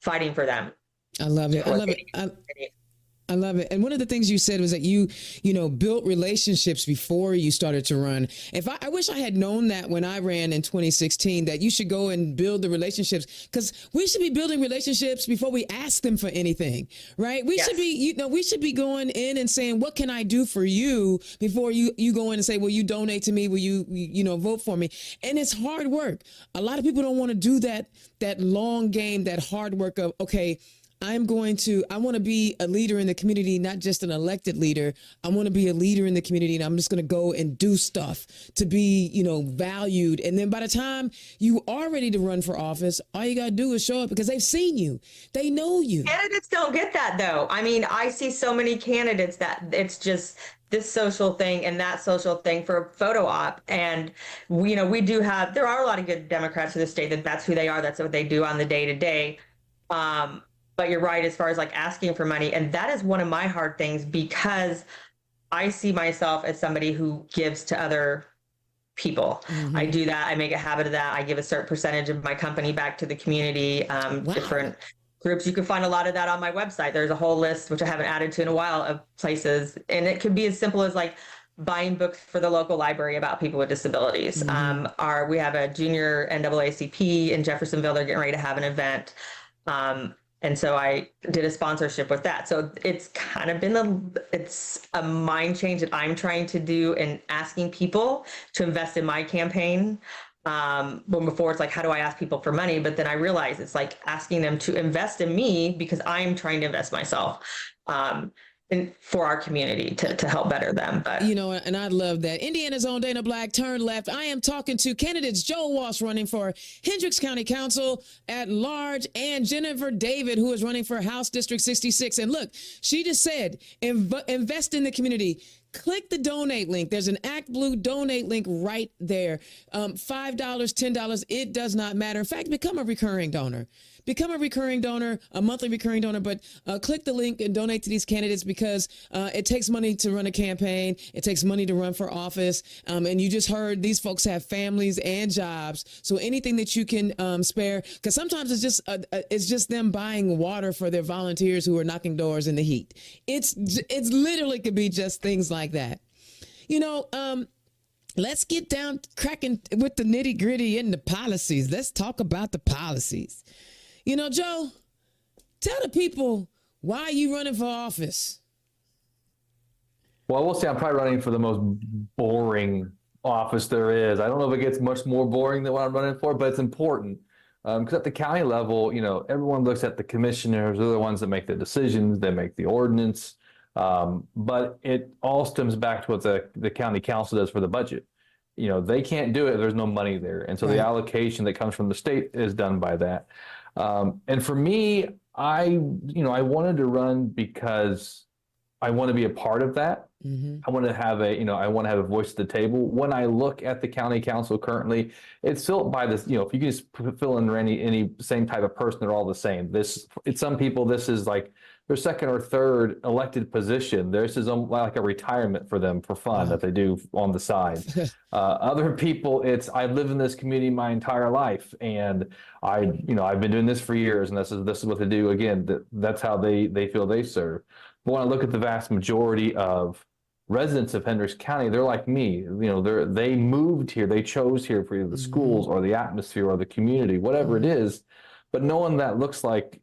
fighting for them. I love it. I love it. I love it. And one of the things you said was that you built relationships before you started to run. I wish I had known that when I ran in 2016, that you should go and build the relationships, because we should be building relationships before we ask them for anything, right? We should be, we should be going in and saying, what can I do for you, before you go in and say, will you donate to me? Will you, vote for me? And it's hard work. A lot of people don't want to do that long game, that hard work of, okay, I want to be a leader in the community, not just an elected leader. I want to be a leader in the community, and I'm just going to go and do stuff to be, valued. And then by the time you are ready to run for office, all you got to do is show up, because they've seen you. They know you. Candidates don't get that, though. I mean, I see so many candidates that it's just this social thing and that social thing for a photo op. And, there are a lot of good Democrats in the state that's who they are. That's what they do on the day to day. But you're right, as far as like asking for money. And that is one of my hard things, because I see myself as somebody who gives to other people. I do that. I make a habit of that. I give a certain percentage of my company back to the community, different groups. You can find a lot of that on my website. There's a whole list, which I haven't added to in a while, of places. And it could be as simple as like buying books for the local library about people with disabilities. We have a junior NAACP in Jeffersonville. They're getting ready to have an event. And so I did a sponsorship with that. So it's kind of been it's a mind change that I'm trying to do, and asking people to invest in my campaign. When before it's like, how do I ask people for money? But then I realized it's like asking them to invest in me, because I'm trying to invest myself. For our community to help better them. But and I love that. Indiana's own Dana Black, turn left. I am talking to candidates Joe Walsh, running for Hendricks County Council at large, and Jennifer David, who is running for House District 66. And look, she just said, invest in the community. Click the donate link. There's an Act Blue donate link right there. $5, $10, it does not matter. In fact, become a recurring donor. Become a recurring donor, a monthly recurring donor, but click the link and donate to these candidates, because it takes money to run a campaign. It takes money to run for office. And you just heard these folks have families and jobs. So anything that you can spare, because sometimes it's just them buying water for their volunteers who are knocking doors in the heat. It's literally could be just things like that. Let's get down cracking with the nitty gritty and the policies. Let's talk about the policies. Joe, tell the people why you running for office. Well, I will say I'm probably running for the most boring office there is. I don't know if it gets much more boring than what I'm running for, but it's important. Because at the county level, everyone looks at the commissioners. They're the ones that make the decisions. They make the ordinance. But it all stems back to what the county council does for the budget. They can't do it if there's no money there. And so the allocation that comes from the state is done by that. And for me, I wanted to run because I want to be a part of that. I want to have a voice at the table. When I look at the county council currently, it's built by this, if you can just fill in any same type of person, they're all the same. Some people, this is like their second or third elected position. This is like a retirement for them for fun that they do on the side. Other people, I've lived in this community my entire life, and I've been doing this for years, and this is what they do. Again, that's how they feel they serve. But when I look at the vast majority of residents of Hendricks County, they're like me. They moved here, they chose here for either the schools or the atmosphere or the community, whatever it is. But no one that looks like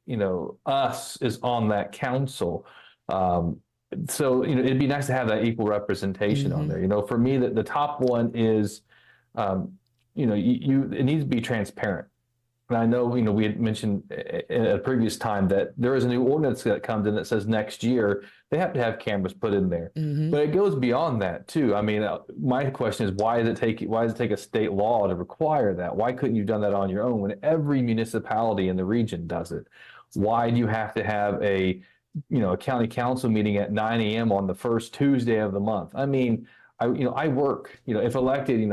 us is on that council. So it'd be nice to have that equal representation on there. For me, the top one is, it needs to be transparent. And I know, we had mentioned at a previous time that there is a new ordinance that comes in that says next year they have to have cameras put in there. But it goes beyond that too. I mean, my question is, why does it take a state law to require that? Why couldn't you have done that on your own when every municipality in the region does it? Why do you have to have a county council meeting at 9 a.m. on the first Tuesday of the month? I mean, I work, if elected,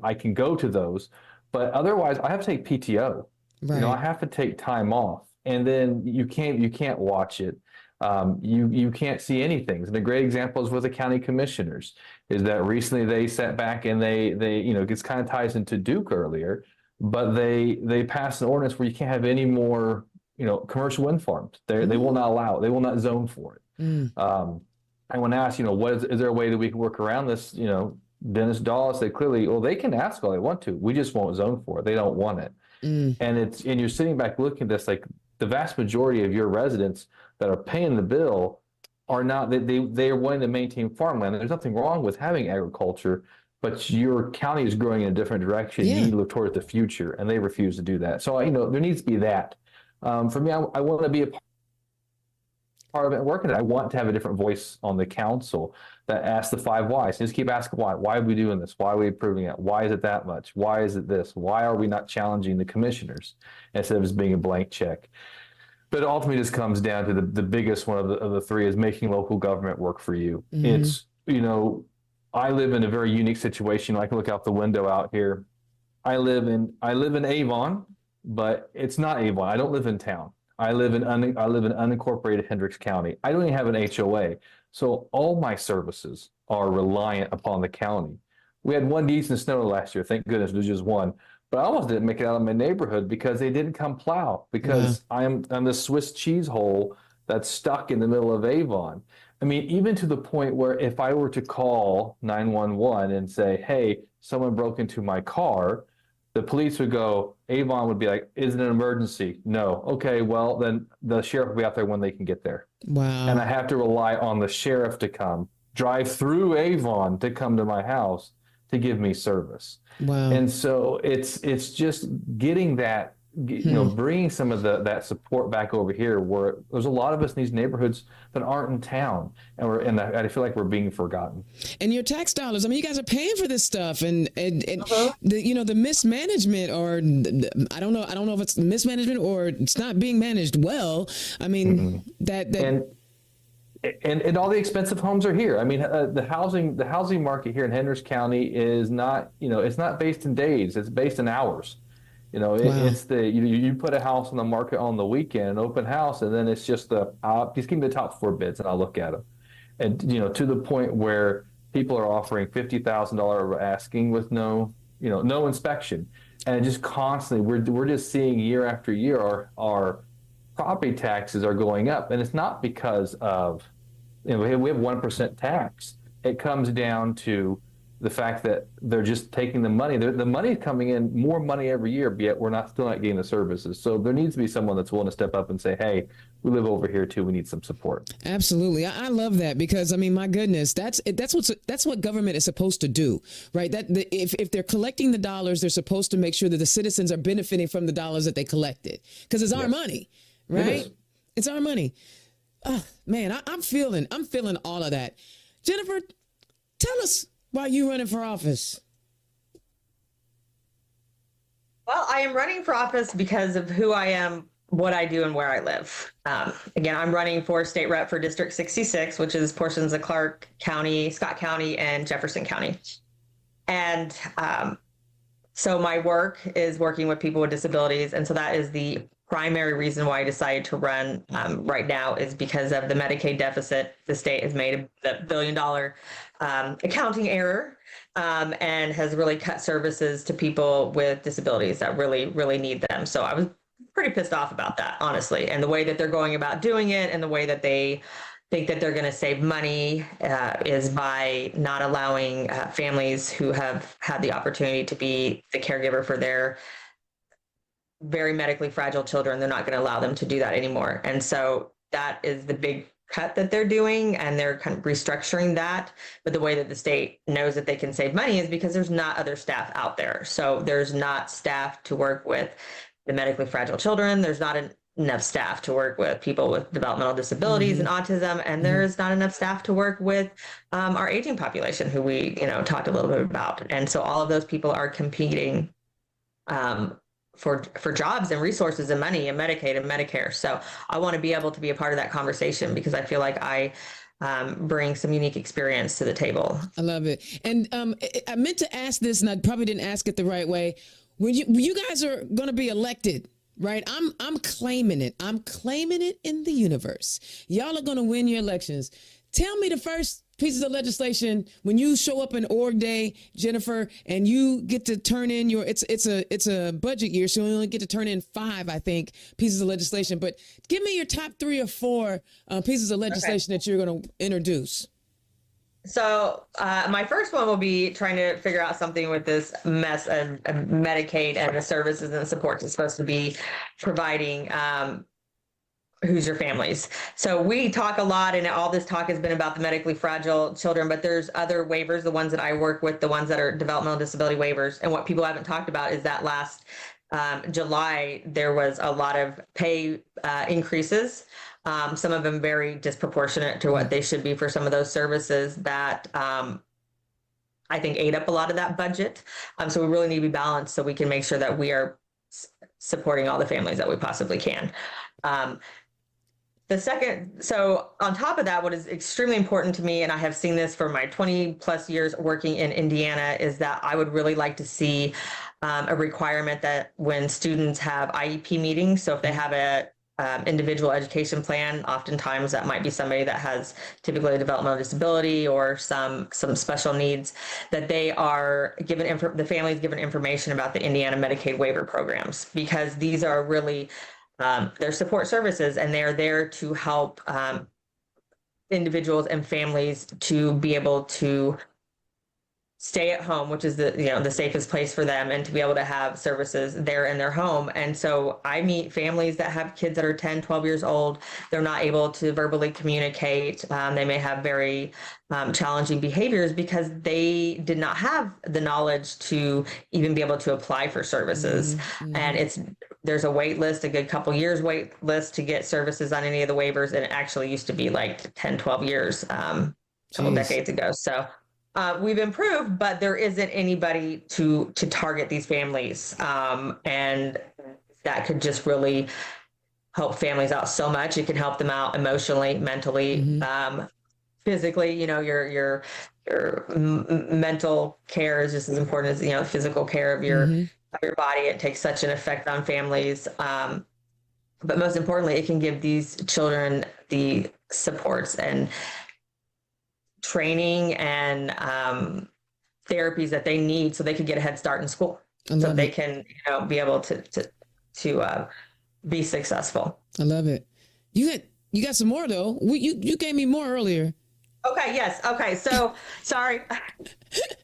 I can go to those, but otherwise I have to take PTO. Right. I have to take time off, and then you can't watch it. You can't see anything. And a great example is with the county commissioners, is that recently they sat back and they it gets kind of ties into Duke earlier, but they passed an ordinance where you can't have any more commercial wind farms. They will not allow it. They will not zone for it. I want to ask, is there a way that we can work around this? Dennis Dawes said clearly, well, they can ask all they want to. We just won't zone for it. They don't want it. And you're sitting back looking at this, like the vast majority of your residents that are paying the bill are not, they are wanting to maintain farmland. There's nothing wrong with having agriculture, but your county is growing in a different direction. You need to look towards the future, and they refuse to do that. So, there needs to be that. For me, I want to be a part of it and working it. I want to have a different voice on the council that asks the 5 whys. Just keep asking why. Why are we doing this? Why are we approving it? Why is it that much? Why is it this? Why are we not challenging the commissioners instead of just being a blank check? But ultimately, this comes down to the biggest one of the three is making local government work for you. It's, I live in a very unique situation. I can look out the window out here. I live in Avon, but it's not Avon. I don't live in town. I live in unincorporated Hendricks County. I don't even have an HOA. So all my services are reliant upon the county. We had 1 decent snow last year. Thank goodness it was just 1. But I almost didn't make it out of my neighborhood because they didn't come plow, because I'm the Swiss cheese hole that's stuck in the middle of Avon. I mean, even to the point where if I were to call 911 and say, hey, someone broke into my car, the police would go, Avon would be like, is it an emergency? No. Okay, well, then the sheriff will be out there when they can get there. Wow. And I have to rely on the sheriff to come, drive through Avon to come to my house to give me service. Wow. And so it's just getting that, bringing some of that support back over here, where there's a lot of us in these neighborhoods that aren't in town, and I feel like we're being forgotten. And your tax dollars, I mean, you guys are paying for this stuff, and the mismanagement, or I don't know if it's mismanagement or it's not being managed well. I mean, And all the expensive homes are here. I mean, the housing market here in Hendricks County is not, it's not based in days. It's based in hours. It's you put a house on the market on the weekend, an open house, and then it's just just give me the top 4 bids and I'll look at them. And to the point where people are offering $50,000 asking with no inspection, and just constantly we're just seeing year after year our property taxes are going up, and it's not because of we have 1% tax. It comes down to the fact that they're just taking the money. The money is coming in, more money every year, but yet we're still not getting the services. So there needs to be someone that's willing to step up and say, hey, we live over here too. We need some support. Absolutely. I love that, because I mean, my goodness, that's what government is supposed to do, right? If they're collecting the dollars, they're supposed to make sure that the citizens are benefiting from the dollars that they collected, because it's our money, right? It's our money. Oh, man, I'm feeling all of that. Jennifer, tell us why you running for office. Well, I am running for office because of who I am, what I do, and where I live. Again, I'm running for state rep for District 66, which is portions of Clark County, Scott County, and Jefferson County. And so my work is working with people with disabilities. And so that is the primary reason why I decided to run right now, is because of the Medicaid deficit. The state has made a $1 billion accounting error and has really cut services to people with disabilities that really, really need them. So I was pretty pissed off about that, honestly, and the way that they're going about doing it, and the way that they think that they're going to save money is by not allowing families who have had the opportunity to be the caregiver for their very medically fragile children. They're not going to allow them to do that anymore. And so that is the big cut that they're doing, and they're kind of restructuring that. But the way that the state knows that they can save money is because there's not other staff out there. So there's not staff to work with the medically fragile children. There's not enough staff to work with people with developmental disabilities and autism, and there's not enough staff to work with our aging population, who we talked a little bit about. And so all of those people are competing for jobs and resources and money and Medicaid and Medicare. So I want to be able to be a part of that conversation, because I feel like I bring some unique experience to the table. I love it. And I meant to ask this, and I probably didn't ask it the right way. When you guys are going to be elected, right? I'm claiming it. I'm claiming it in the universe. Y'all are going to win your elections. Tell me the first pieces of legislation when you show up in org day, Jennifer, and you get to turn in your, it's a budget year, so you only get to turn in 5, I think, pieces of legislation. But give me your top 3 or 4 pieces of legislation that you're going to introduce. So my first one will be trying to figure out something with this mess of Medicaid and the services and supports it's supposed to be providing Hoosier families. So we talk a lot, and all this talk has been about the medically fragile children, but there's other waivers, the ones that I work with, the ones that are developmental disability waivers. And what people haven't talked about is that last July, there was a lot of pay increases, some of them very disproportionate to what they should be for some of those services that I think ate up a lot of that budget. So we really need to be balanced so we can make sure that we are supporting all the families that we possibly can. The second, so on top of that, what is extremely important to me, and I have seen this for my 20 plus years working in Indiana, is that I would really like to see a requirement that when students have IEP meetings, so if they have a individual education plan, oftentimes that might be somebody that has typically a developmental disability or some special needs, that they are given, the families given information about the Indiana Medicaid waiver programs, because these are really they're support services, and they're there to help individuals and families to be able to stay at home, which is the safest place for them, and to be able to have services there in their home. And so I meet families that have kids that are 10, 12 years old. They're not able to verbally communicate. They may have very challenging behaviors because they did not have the knowledge to even be able to apply for services. Mm-hmm. And there's a wait list, a good couple years wait list to get services on any of the waivers. And it actually used to be like 10, 12 years, a couple decades ago. So we've improved, but there isn't anybody to target these families. And that could just really help families out so much. It can help them out emotionally, mentally, physically. Your mental care is just as important as, physical care of your body. It takes such an effect on families. But most importantly, it can give these children the supports and training and therapies that they need so they can get a head start in school, so they can be able to be successful. I love it. You got some more though. You gave me more earlier. Okay. Yes. Okay. So sorry.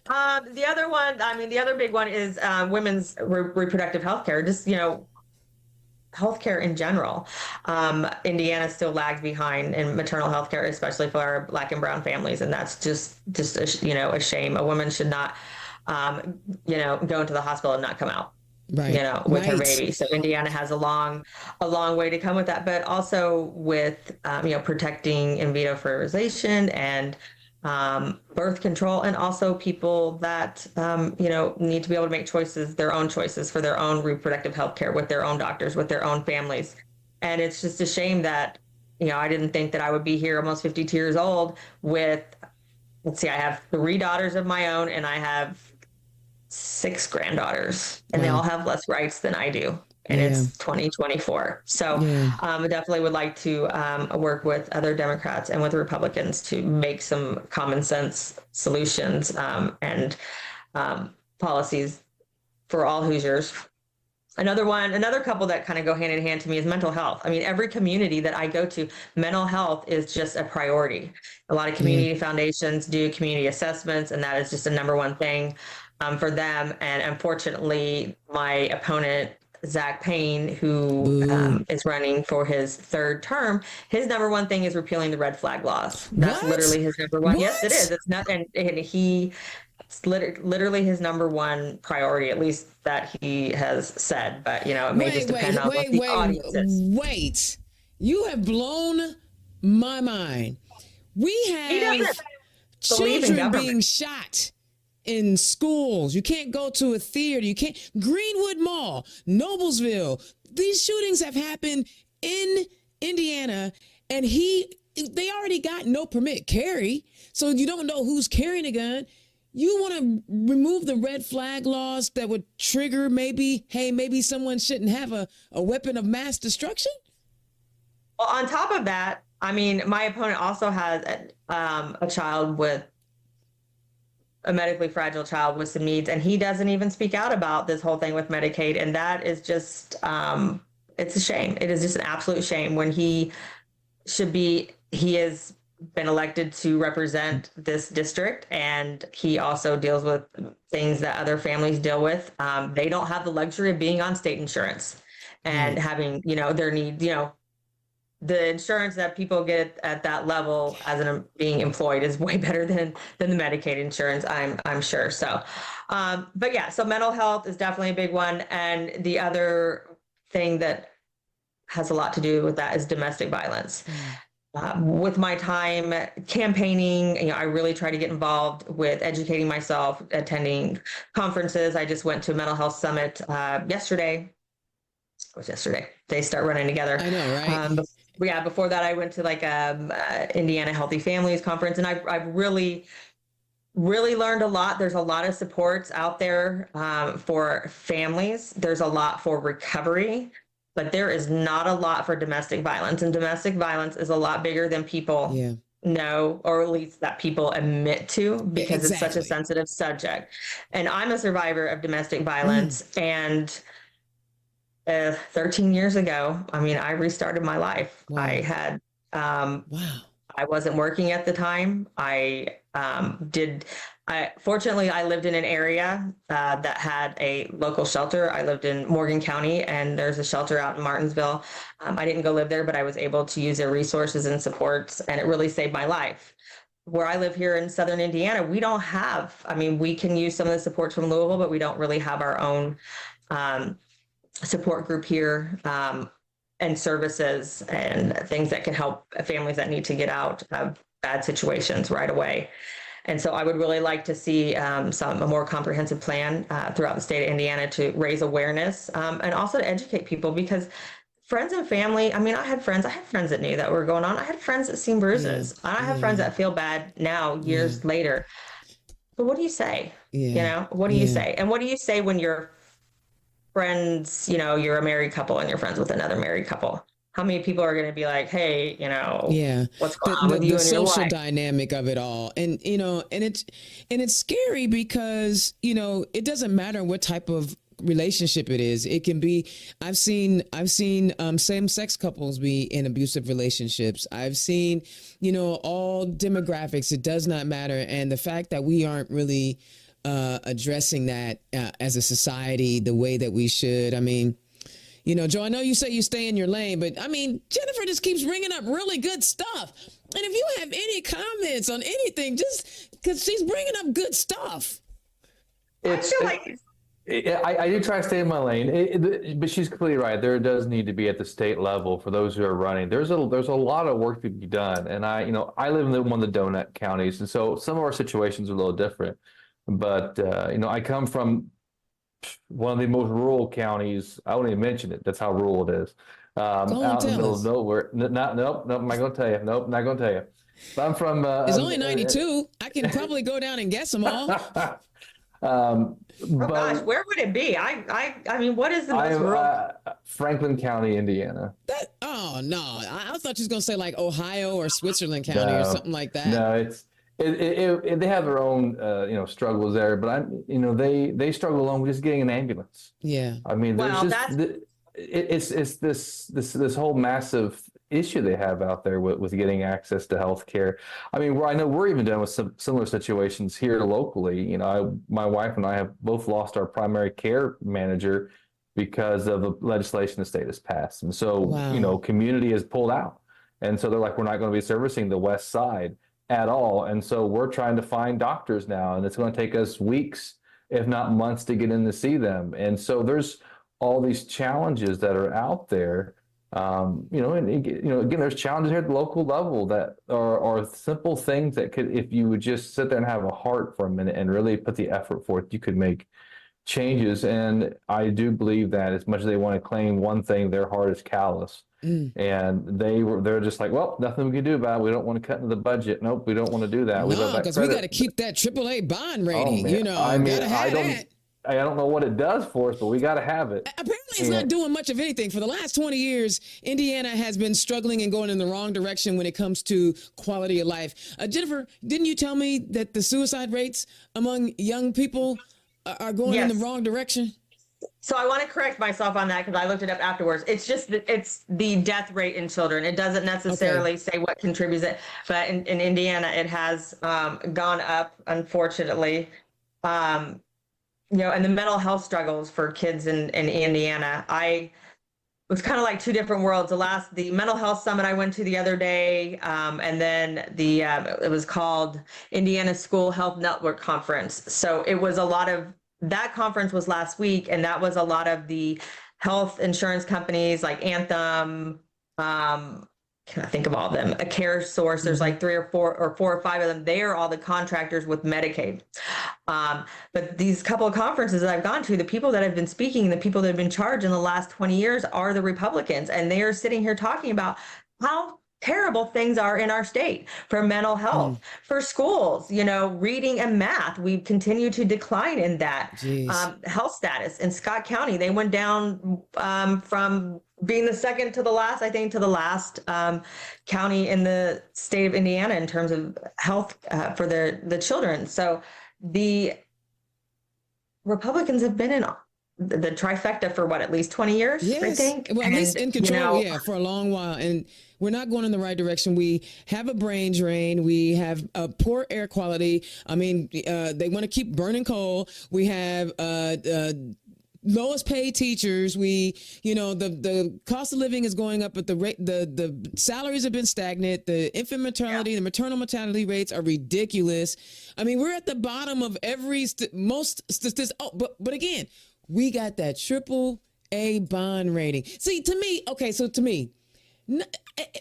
The other one, the other big one is women's reproductive health care. Just healthcare in general. Indiana still lags behind in maternal health care, especially for our Black and brown families. And that's just a shame. A woman should not, go into the hospital and not come out, with her baby. So Indiana has a long way to come with that, but also with, protecting in vitro fertilization and birth control, and also people that, need to be able to make their own choices for their own reproductive health care with their own doctors, with their own families. And it's just a shame that, I didn't think that I would be here almost 52 years old with, I have 3 daughters of my own, and I have 6 granddaughters, and they all have less rights than I do. And it's 2024. So I definitely would like to work with other Democrats and with Republicans to make some common sense solutions and policies for all Hoosiers. Another couple that kind of go hand in hand to me is mental health. Every community that I go to, mental health is just a priority. A lot of community foundations do community assessments, and that is just a number one thing for them. And unfortunately, my opponent, Zach Payne, who is running for his 3rd term, his number one thing is repealing the red flag laws. That's literally his number one. What? Yes, it is. It's not, and it's literally his number one priority, at least that he has said. But it may just depend on what the audience is. Wait, you have blown my mind. We have children being shot in schools. You can't go to a theater. You can't. Greenwood Mall, Noblesville. These shootings have happened in Indiana, and he they already got no permit carry, so you don't know who's carrying a gun. You want to remove the red flag laws that would trigger maybe someone shouldn't have a weapon of mass destruction? Well, on top of that, I mean, my opponent also has a child with a medically fragile child with some needs, and he doesn't even speak out about this whole thing with Medicaid. And that is just, it's a shame. It is just an absolute shame when he has been elected to represent this district, and he also deals with things that other families deal with. They don't have the luxury of being on state insurance and having, their needs, the insurance that people get at that level as being employed is way better than the Medicaid insurance, I'm sure. So, but yeah, so mental health is definitely a big one. And the other thing that has a lot to do with that is domestic violence. With my time campaigning, I really try to get involved with educating myself, attending conferences. I just went to a mental health summit yesterday. It was yesterday. They start running together. I know, right? Before that, I went to like Indiana Healthy Families Conference, and I've really learned a lot. There's a lot of supports out there for families. There's a lot for recovery. But there is not a lot for domestic violence, and domestic violence is a lot bigger than people know, or at least that people admit to, because it's such a sensitive subject. And I'm a survivor of domestic violence, and 13 years ago, I restarted my life. Wow. I had, I wasn't working at the time. Fortunately, I lived in an area that had a local shelter. I lived in Morgan County, and there's a shelter out in Martinsville. I didn't go live there, but I was able to use their resources and supports, and it really saved my life. Where I live here in Southern Indiana, we don't have, we can use some of the supports from Louisville, but we don't really have our own support group here, and services and things that can help families that need to get out of bad situations right away. And so I would really like to see a more comprehensive plan throughout the state of Indiana to raise awareness, and also to educate people, because friends and family, I had friends that knew that were going on. I had friends that seen bruises. I have friends that feel bad now, years later. But what do you say? What do you say? And what do you say when you're friends, you're a married couple and you're friends with another married couple? How many people are going to be like, hey, what's going on with you and your wife? The social dynamic of it all. And, and it's scary because, it doesn't matter what type of relationship it is. It can be, I've seen same-sex couples be in abusive relationships. I've seen, all demographics. It does not matter. And the fact that we aren't really addressing that as a society the way that we should. Joe, I know you say you stay in your lane, but Jennifer just keeps bringing up really good stuff. And if you have any comments on anything, just because she's bringing up good stuff. I do try to stay in my lane, but she's completely right. There does need to be at the state level for those who are running. There's a lot of work to be done, and I live in one of the donut counties, and so some of our situations are a little different. But I come from one of the most rural counties. I won't even mention it. That's how rural it is. Out in the middle of nowhere. Nope, I'm not going to tell you. Nope, not going to tell you. But I'm from. It's only 92. I can probably go down and guess them all. Gosh, where would it be? What is the most rural? Franklin County, Indiana. Oh no, I thought you was going to say like Ohio or Switzerland County or something like that. No, it's. They have their own, struggles there, but they struggle along with just getting an ambulance. Yeah. It's this whole massive issue they have out there with getting access to health care. I know we're even dealing with some similar situations here locally. My wife and I have both lost our primary care manager because of the legislation the state has passed. And so, community is pulled out. And so they're like, we're not going to be servicing the West Side at all. And so we're trying to find doctors now, and it's going to take us weeks, if not months, to get in to see them. And so there's all these challenges that are out there. Again, there's challenges here at the local level that are simple things that could, if you would just sit there and have a heart for a minute and really put the effort forth, you could make changes. And I do believe that as much as they want to claim one thing, their heart is callous. And they're just like, well, nothing we can do about it. We don't want to cut into the budget. Nope, we don't want to do that. We love No, that because we credit. got to keep that AAA bond rating. man. You know, I mean, gotta have that. I don't know what it does for us, but we got to have it. Apparently, it's not doing much of anything. For the last 20 years, Indiana has been struggling and going in the wrong direction when it comes to quality of life. Jennifer, didn't you tell me that the suicide rates among young people are going in the wrong direction? So I want to correct myself on that because I looked it up afterwards. It's just it's the death rate in children. It doesn't necessarily say what contributes it, but in Indiana, it has gone up, unfortunately. And the mental health struggles for kids in Indiana. It was kind of like two different worlds. The mental health summit I went to the other day, and then it was called Indiana School Health Network Conference. So it was that conference was last week, and that was a lot of the health insurance companies like Anthem, can I think of all of them? A Care Source. There's like four or five of them. They are all the contractors with Medicaid. But these couple of conferences that I've gone to, the people that have been speaking, the people that have been charged in the last 20 years are the Republicans. And they are sitting here talking about how terrible things are in our state for mental health, for schools, reading and math. We continue to decline in that. Health status in Scott County. They went down from being the second to the last, I think, to the last county in the state of Indiana in terms of health for the children. So the Republicans have been in the trifecta for at least 20 years, I think. Well, at least in control, for a long while. And we're not going in the right direction. We have a brain drain. We have a poor air quality. I mean, they want to keep burning coal. We have lowest paid teachers. The cost of living is going up, but the salaries have been stagnant. The infant mortality, the maternal mortality rates are ridiculous. I mean, we're at the bottom of most statistics. Oh, but again, we got that AAA bond rating. See, to me,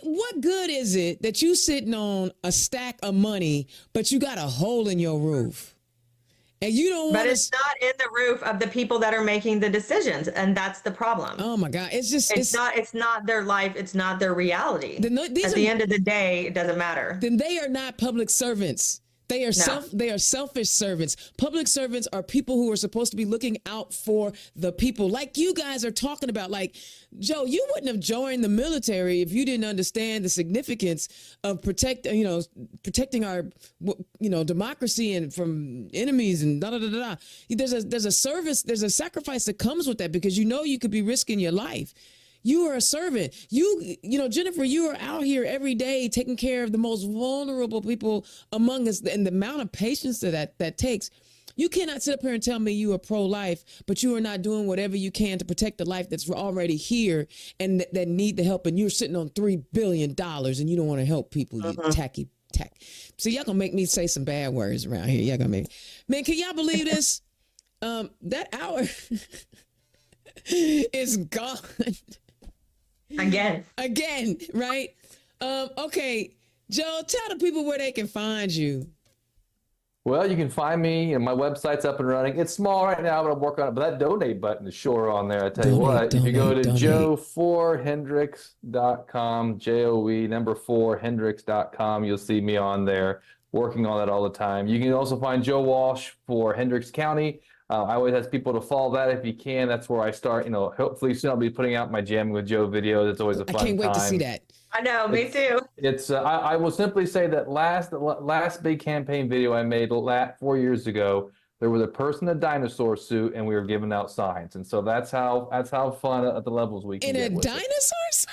what good is it that you sitting on a stack of money, but you got a hole in your roof? And you don't want. But it's not in the roof of the people that are making the decisions, and that's the problem. Oh my God! It's not their life. It's not their reality. At the end of the day, it doesn't matter. Then they are not public servants. They are selfish servants. Public servants are people who are supposed to be looking out for the people, like you guys are talking about. Like, Joe, you wouldn't have joined the military if you didn't understand the significance of protecting our, democracy and from enemies and da da da da. There's a service, there's a sacrifice that comes with that because you could be risking your life. You are a servant. Jennifer, you are out here every day taking care of the most vulnerable people among us, and the amount of patience that takes. You cannot sit up here and tell me you are pro-life, but you are not doing whatever you can to protect the life that's already here and that need the help. And you're sitting on $3 billion and you don't want to help people, you tacky. So y'all gonna make me say some bad words around here. Y'all gonna make me. Man, can y'all believe this? That hour is gone. Again, right? Okay, Joe, tell the people where they can find you. Well, you can find me, and my website's up and running. It's small right now, but I'm working on it. But that donate button is sure on there. I tell you what, if you go to joe4hendricks.com, JOE4hendricks.com, you'll see me on there working on that all the time. You can also find Joe Walsh for Hendricks County. I always ask people to follow that if you can. That's where I start. Hopefully soon I'll be putting out my Jamming with Joe videos. It's always a fun time. I can't wait to see that. I know, me too. It's I will simply say that last big campaign video I made 4 years ago, there was a person in a dinosaur suit and we were giving out signs. And so that's how fun at the levels we can get. In a dinosaur suit?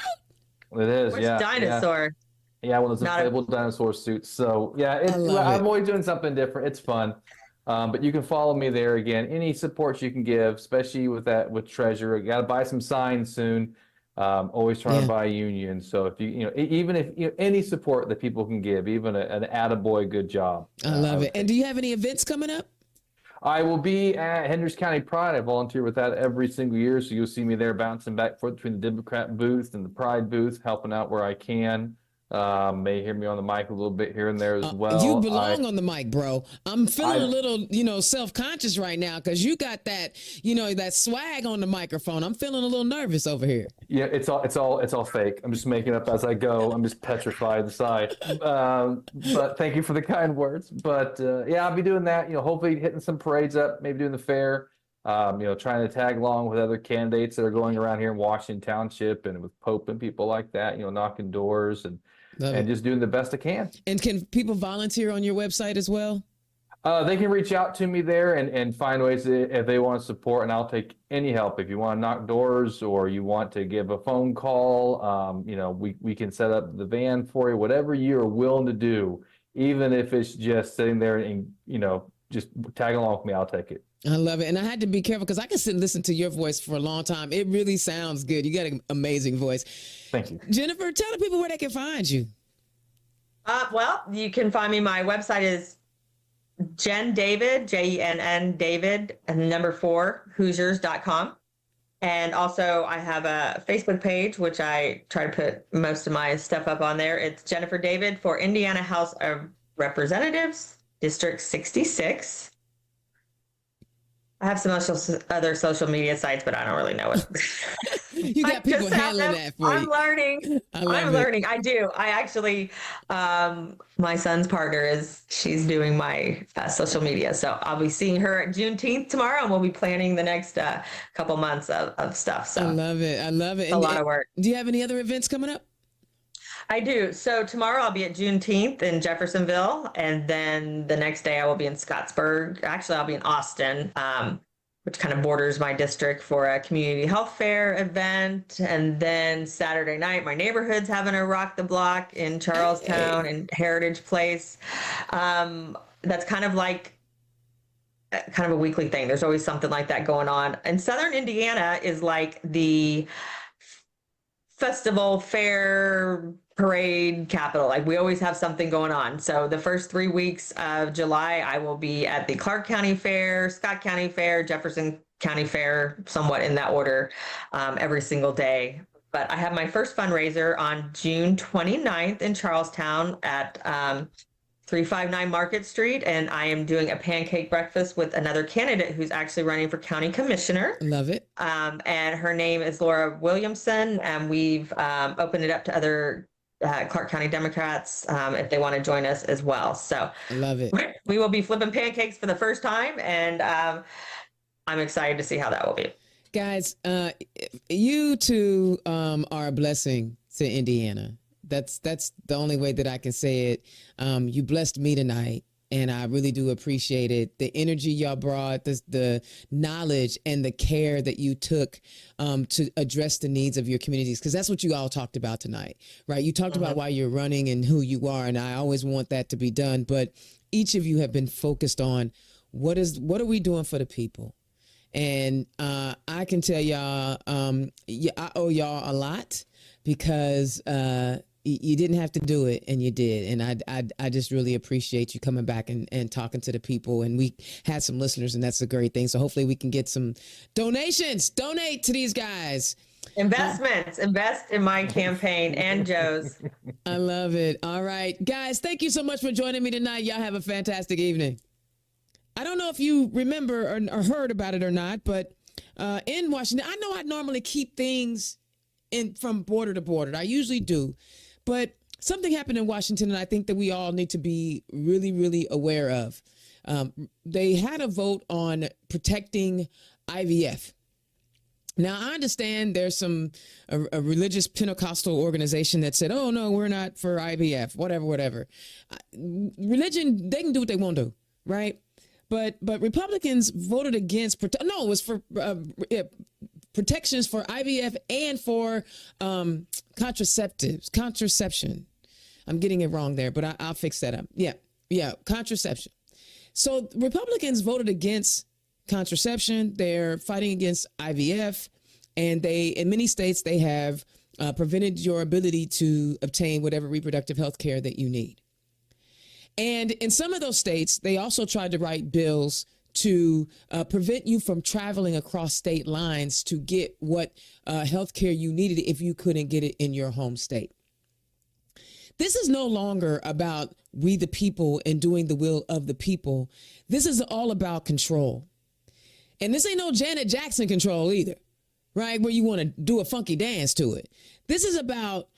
It is. Which dinosaur? Yeah, one of those inflatable dinosaur suits. So yeah, I'm always doing something different. It's fun. But you can follow me there. Again, any support you can give, especially with Treasure. You got to buy some signs soon. Always trying to buy a union. So if even if any support that people can give, even an attaboy, good job. I love it. And do you have any events coming up? I will be at Hendricks County Pride. I volunteer with that every single year. So you'll see me there bouncing back and forth between the Democrat booth and the Pride booth, helping out where I can. May hear me on the mic a little bit here and there as well. You belong on the mic, bro. I'm feeling a little, self-conscious right now because you got that, that swag on the microphone. I'm feeling a little nervous over here. Yeah, it's all fake. I'm just making up as I go. I'm just petrified inside. But thank you for the kind words. But yeah, I'll be doing that. Hopefully hitting some parades up, maybe doing the fair. Trying to tag along with other candidates that are going around here in Washington Township and with Pope and people like that. Knocking doors and just doing the best I can. And can people volunteer on your website as well? They can reach out to me there and find ways if they want to support, and I'll take any help. If you want to knock doors or you want to give a phone call, we can set up the van for you, whatever you are willing to do, even if it's just sitting there and, just tag along with me, I'll take it. I love it. And I had to be careful because I can sit and listen to your voice for a long time. It really sounds good. You got an amazing voice. Thank you. Jennifer, tell the people where they can find you. Well, you can find me. My website is Jen David, Jenn David, and number 4, Hoosiers.com. And also I have a Facebook page, which I try to put most of my stuff up on there. It's Jennifer David for Indiana House of Representatives, District 66. I have some other social media sites, but I don't really know it. You got people handling that for you. I'm learning. I'm learning. I do. I actually, my son's partner she's doing my social media. So I'll be seeing her at Juneteenth tomorrow, and we'll be planning the next couple months of stuff. So I love it. I love it. A lot of work. Do you have any other events coming up? I do. So tomorrow I'll be at Juneteenth in Jeffersonville, and then the next day I will be in Scottsburg. Actually, I'll be in Austin, which kind of borders my district, for a community health fair event. And then Saturday night, my neighborhood's having a rock the block in Charlestown and Heritage Place. That's kind of like a weekly thing. There's always something like that going on. And Southern Indiana is like the festival, fair, parade capital. Like, we always have something going on. So the first 3 weeks of July, I will be at the Clark County Fair, Scott County Fair, Jefferson County Fair, somewhat in that order, every single day. But I have my first fundraiser on June 29th in Charlestown at 359 Market Street, and I am doing a pancake breakfast with another candidate who's actually running for county commissioner. Love it. And her name is Laura Williamson, and we've opened it up to other Clark County Democrats if they want to join us as well. So I love it. We will be flipping pancakes for the first time, and I'm excited to see how that will be. Guys, you two are a blessing to Indiana. That's the only way that I can say it. You blessed me tonight, and I really do appreciate it. The energy y'all brought, the knowledge and the care that you took to address the needs of your communities, because that's what you all talked about tonight, right? You talked about why you're running and who you are, and I always want that to be done. But each of you have been focused on what are we doing for the people? And I can tell y'all, I owe y'all a lot, because you didn't have to do it, and you did. And I just really appreciate you coming back and talking to the people. And we had some listeners, and that's a great thing. So hopefully we can get some donations. Donate to these guys. Investments. Invest in my campaign and Joe's. I love it. All right, guys, thank you so much for joining me tonight. Y'all have a fantastic evening. I don't know if you remember or heard about it or not, but in Washington, I know I normally keep things from border to border. I usually do. But something happened in Washington, and I think that we all need to be really, really aware of. They had a vote on protecting IVF. Now, I understand there's a religious Pentecostal organization that said, oh, no, we're not for IVF, whatever. Religion, they can do what they want to, right? But Republicans voted against, it was for protections for IVF and for contraception. I'm getting it wrong there, but I'll fix that up. Yeah, contraception. So Republicans voted against contraception. They're fighting against IVF, and in many states, they have prevented your ability to obtain whatever reproductive health care that you need. And in some of those states, they also tried to write bills to prevent you from traveling across state lines to get what health care you needed if you couldn't get it in your home state. This is no longer about we the people and doing the will of the people. This is all about control. And this ain't no Janet Jackson control either, right? Where you want to do a funky dance to it. This is about,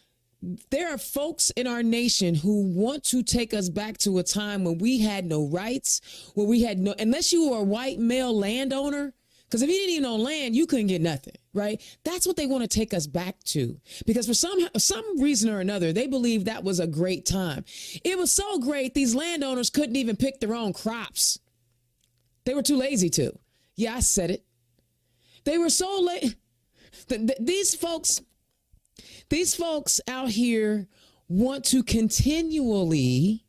there are folks in our nation who want to take us back to a time when we had no rights, where we had no, unless you were a white male landowner, because if you didn't even own land, you couldn't get nothing, right? That's what they want to take us back to, because for some reason or another, they believe that was a great time. It was so great, these landowners couldn't even pick their own crops. They were too lazy to. Yeah, I said it. They were so late. These folks out here want to continually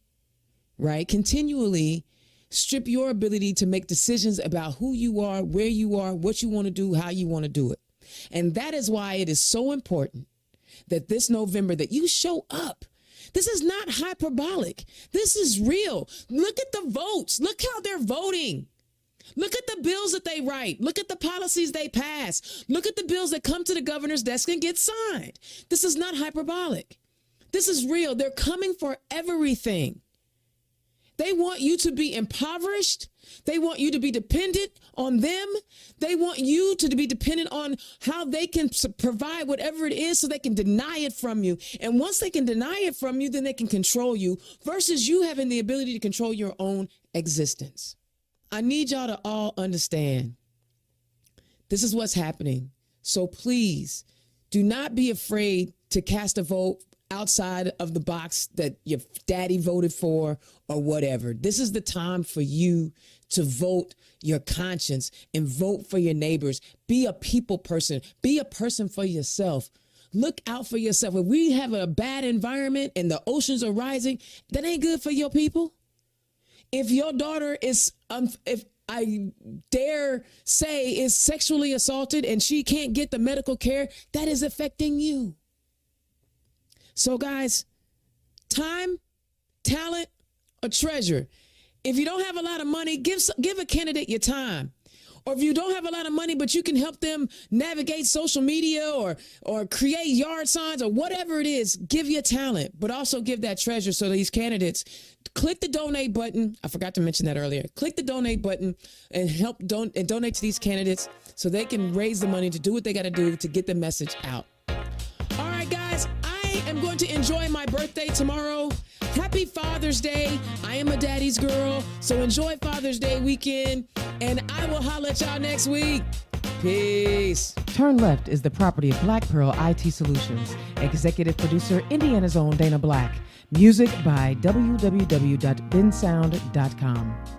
strip your ability to make decisions about who you are, where you are, what you want to do, how you want to do it. And that is why it is so important that this November that you show up. This is not hyperbolic. This is real. Look at the votes. Look how they're voting. Look at the bills that they write. Look at the policies they pass. Look at the bills that come to the governor's desk and get signed. This is not hyperbolic. This is real. They're coming for everything. They want you to be impoverished. They want you to be dependent on them. They want you to be dependent on how they can provide whatever it is so they can deny it from you. And once they can deny it from you, then they can control you versus you having the ability to control your own existence. I need y'all to all understand this is what's happening. So please do not be afraid to cast a vote outside of the box that your daddy voted for or whatever. This is the time for you to vote your conscience and vote for your neighbors. Be a people person. Be a person for yourself. Look out for yourself. If we have a bad environment and the oceans are rising, that ain't good for your people. If your daughter is, if I dare say, is sexually assaulted and she can't get the medical care, that is affecting you. So guys, time, talent, or treasure. If you don't have a lot of money, give a candidate your time. Or if you don't have a lot of money, but you can help them navigate social media or create yard signs or whatever it is, give your talent, but also give that treasure so these candidates click the donate button. I forgot to mention that earlier. Click the donate button and help donate to these candidates so they can raise the money to do what they got to do to get the message out. All right, guys, I am going to enjoy my birthday tomorrow. Happy Father's Day. I am a daddy's girl, so enjoy Father's Day weekend, and I will holler at y'all next week. Peace. Turn Left is the property of Black Pearl IT Solutions. Executive producer, Indiana's own Dana Black. Music by www.bensound.com.